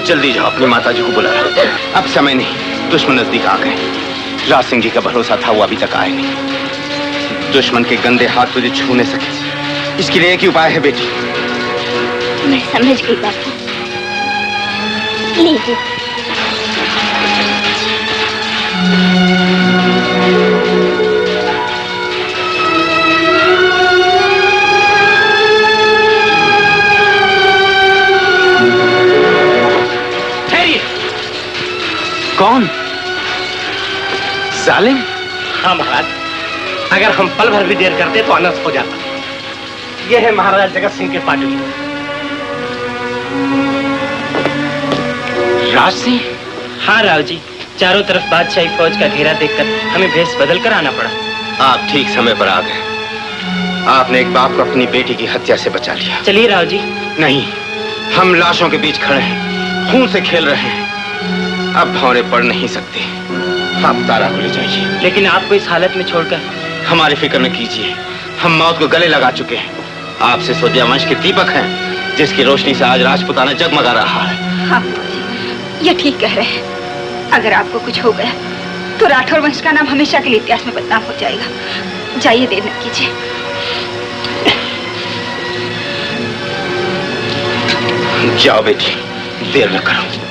S17: जल्दी जाओ, अपनी माताजी को बुला लो। अब समय नहीं, दुश्मन नजदीक आ गए। राज सिंह जी का भरोसा था, वो अभी तक आए नहीं। दुश्मन के गंदे हाथ तुझे छू नहीं सके, इसके लिए एक ही उपाय है बेटी।
S11: मैं समझ गई बापू। लीजिए।
S10: कौन?
S20: जालिम? हाँ महाराज, अगर हम पल भर भी देर करते तो अनर्थ हो जाता। यह है महाराज जगत सिंह के पाटिल।
S10: राज सिंह?
S19: हाँ राव जी, चारों तरफ बादशाही फौज का घेरा देखकर हमें भेष बदल कर आना पड़ा।
S17: आप ठीक समय पर आ गए। आपने एक बाप को अपनी बेटी की हत्या से बचा लिया।
S19: चलिए राव जी।
S17: नहीं, हम लाशों के बीच खड़े हैं, खून से खेल रहे हैं। अब भौरे पड़ नहीं सकते। आप तारा को ले जाइए।
S19: लेकिन आपको इस हालत में छोड़कर?
S17: हमारी फिक्र न कीजिए, हम मौत को गले लगा चुके हैं। आप सिसोदिया वंश के दीपक हैं, जिसकी रोशनी से आज राजपुताना जगमगा रहा है।
S6: हाँ ये ठीक कह रहे हैं। अगर आपको कुछ हो गया तो राठौर वंश का नाम हमेशा के लिए इतिहास में बदनाम हो जाएगा। जाइए, देर न कीजिए।
S17: जाओ बेटी, देर न करो।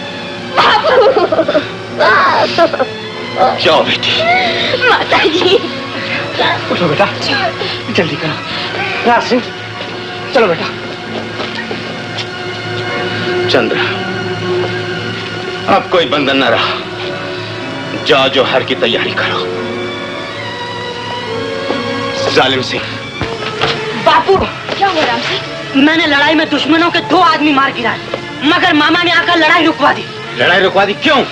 S17: जाओ बेटी।
S11: माताजी।
S20: उठो बेटा, जल्दी करो। राज सिंह, चलो बेटा।
S17: चंद्र, अब कोई बंधन न रहा। जाओ, जो हर की तैयारी करो। जालिम सिंह।
S16: बापू, क्या हुआ राम सिंह? मैंने लड़ाई में दुश्मनों के 2 आदमी मार गिराए, मगर मामा ने आकर लड़ाई रुकवा दी।
S17: लड़ाई रुकवा दी? क्यों?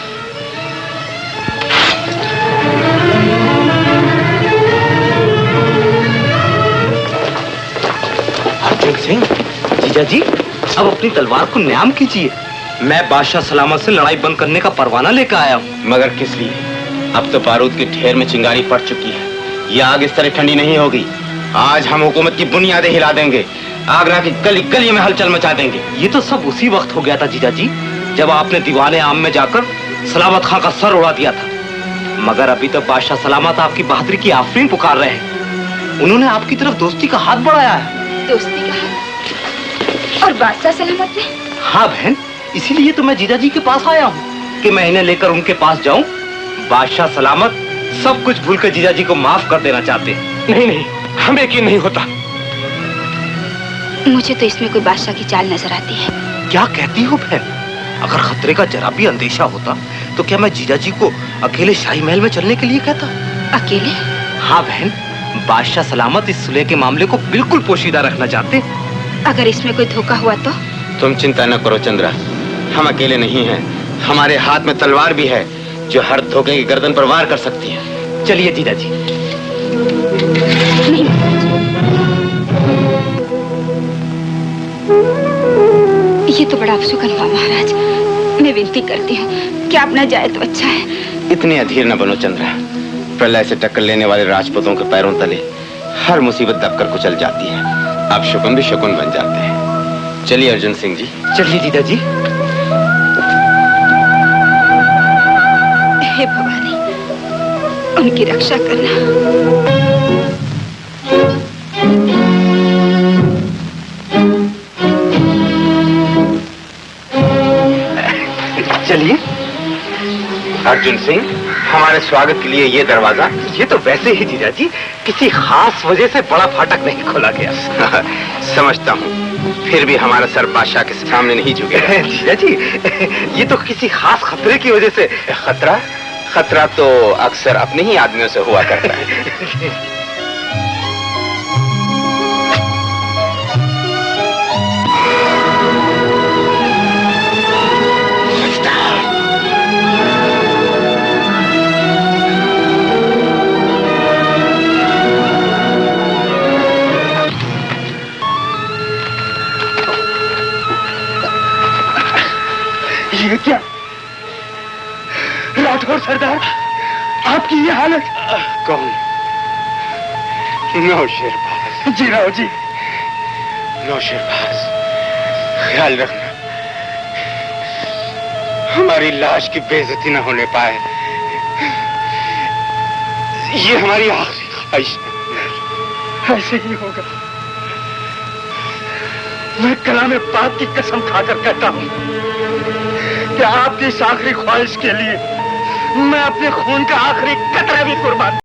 S10: अर्जुन सिंह, जीजा जी, अब अपनी तलवार को न्याम कीजिए। मैं बादशाह सलामत से लड़ाई बंद करने का परवाना लेकर आया हूँ।
S17: मगर किस लिए? अब तो बारूद के ढेर में चिंगारी पड़ चुकी है। यह आग इस तरह ठंडी नहीं होगी। आज हम हुकूमत की बुनियादें हिला देंगे, आगरा की गली गली में हलचल मचा देंगे।
S10: ये तो सब उसी वक्त हो गया था जीजा जी, जब आपने दीवाने आम में जाकर सलामत खां का सर उड़ा दिया था। मगर अभी तो बादशाह सलामत आपकी बहादुरी की आफरीन पुकार रहे हैं। उन्होंने आपकी तरफ दोस्ती का हाथ बढ़ाया है।
S6: दोस्ती का हाथ? और बादशाह सलामत ने?
S10: हाँ बहन, इसीलिए तो मैं जीजा जी के पास आया हूँ कि मैं इन्हें लेकर उनके पास जाऊं। बादशाह सलामत सब कुछ भूलकर जीजा जी को माफ कर देना चाहते हैं।
S20: नहीं नहीं, हमें यकीन नहीं होता।
S6: मुझे तो इसमें कोई बादशाह की चाल नजर आती है।
S10: क्या कहती हो बहन? अगर खतरे का जरा भी अंदेशा होता तो क्या मैं जीजा जी को अकेले शाही महल में चलने के लिए कहता?
S6: अकेले?
S10: हाँ बहन, बादशाह सलामत इस सुलह के मामले को बिल्कुल पोशीदा रखना चाहते।
S6: अगर इसमें कोई धोखा हुआ तो?
S17: तुम चिंता न करो चंद्रा, हम अकेले नहीं हैं। हमारे हाथ में तलवार भी है जो हर धोखे की गर्दन पर वार कर सकती है।
S10: चलिए जीजा जी।
S6: नहीं, ये तो बड़ा अफसुकन हुआ महाराज। मैं विनती करती हूँ कि आप न जाए तो अच्छा है।
S17: इतने अधीर न बनो चंद्रा। प्रलय से टक्कर लेने वाले राजपूतों के पैरों तले हर मुसीबत दबकर कुचल जाती है। अब शकुन भी शकुन बन जाते हैं। चलिए अर्जुन सिंह जी।
S10: चलिए जीजा जी।
S6: हे भवानी, उनकी रक्षा करना।
S10: चलिए।
S17: अर्जुन सिंह, हमारे स्वागत के लिए ये दरवाजा?
S10: ये तो वैसे ही जीजा जी, किसी खास वजह से बड़ा फाटक नहीं खोला गया।
S17: समझता हूँ, फिर भी हमारा सर बादशाह के सामने नहीं झुकेगा।
S10: जीजा जी, ये तो किसी खास खतरे की वजह से।
S17: खतरा? खतरा तो अक्सर अपने ही आदमियों से हुआ करता है।
S20: ये क्या? राठौर सरदार, आपकी ये हालत?
S17: कौन? नौशेरबाज।
S20: जी राव जी।
S17: नौशेरबाज, ख्याल रखना। हमारी लाश की बेइज्जती न होने पाए, ये हमारी आखिरी ख्वाहिश है।
S21: ऐसे ही होगा। मैं कलाम पाक की कसम खाकर कहता हूं कि आपकी इस आखिरी ख्वाहिश के लिए मैं अपने खून का आखिरी कतरा भी कुर्बान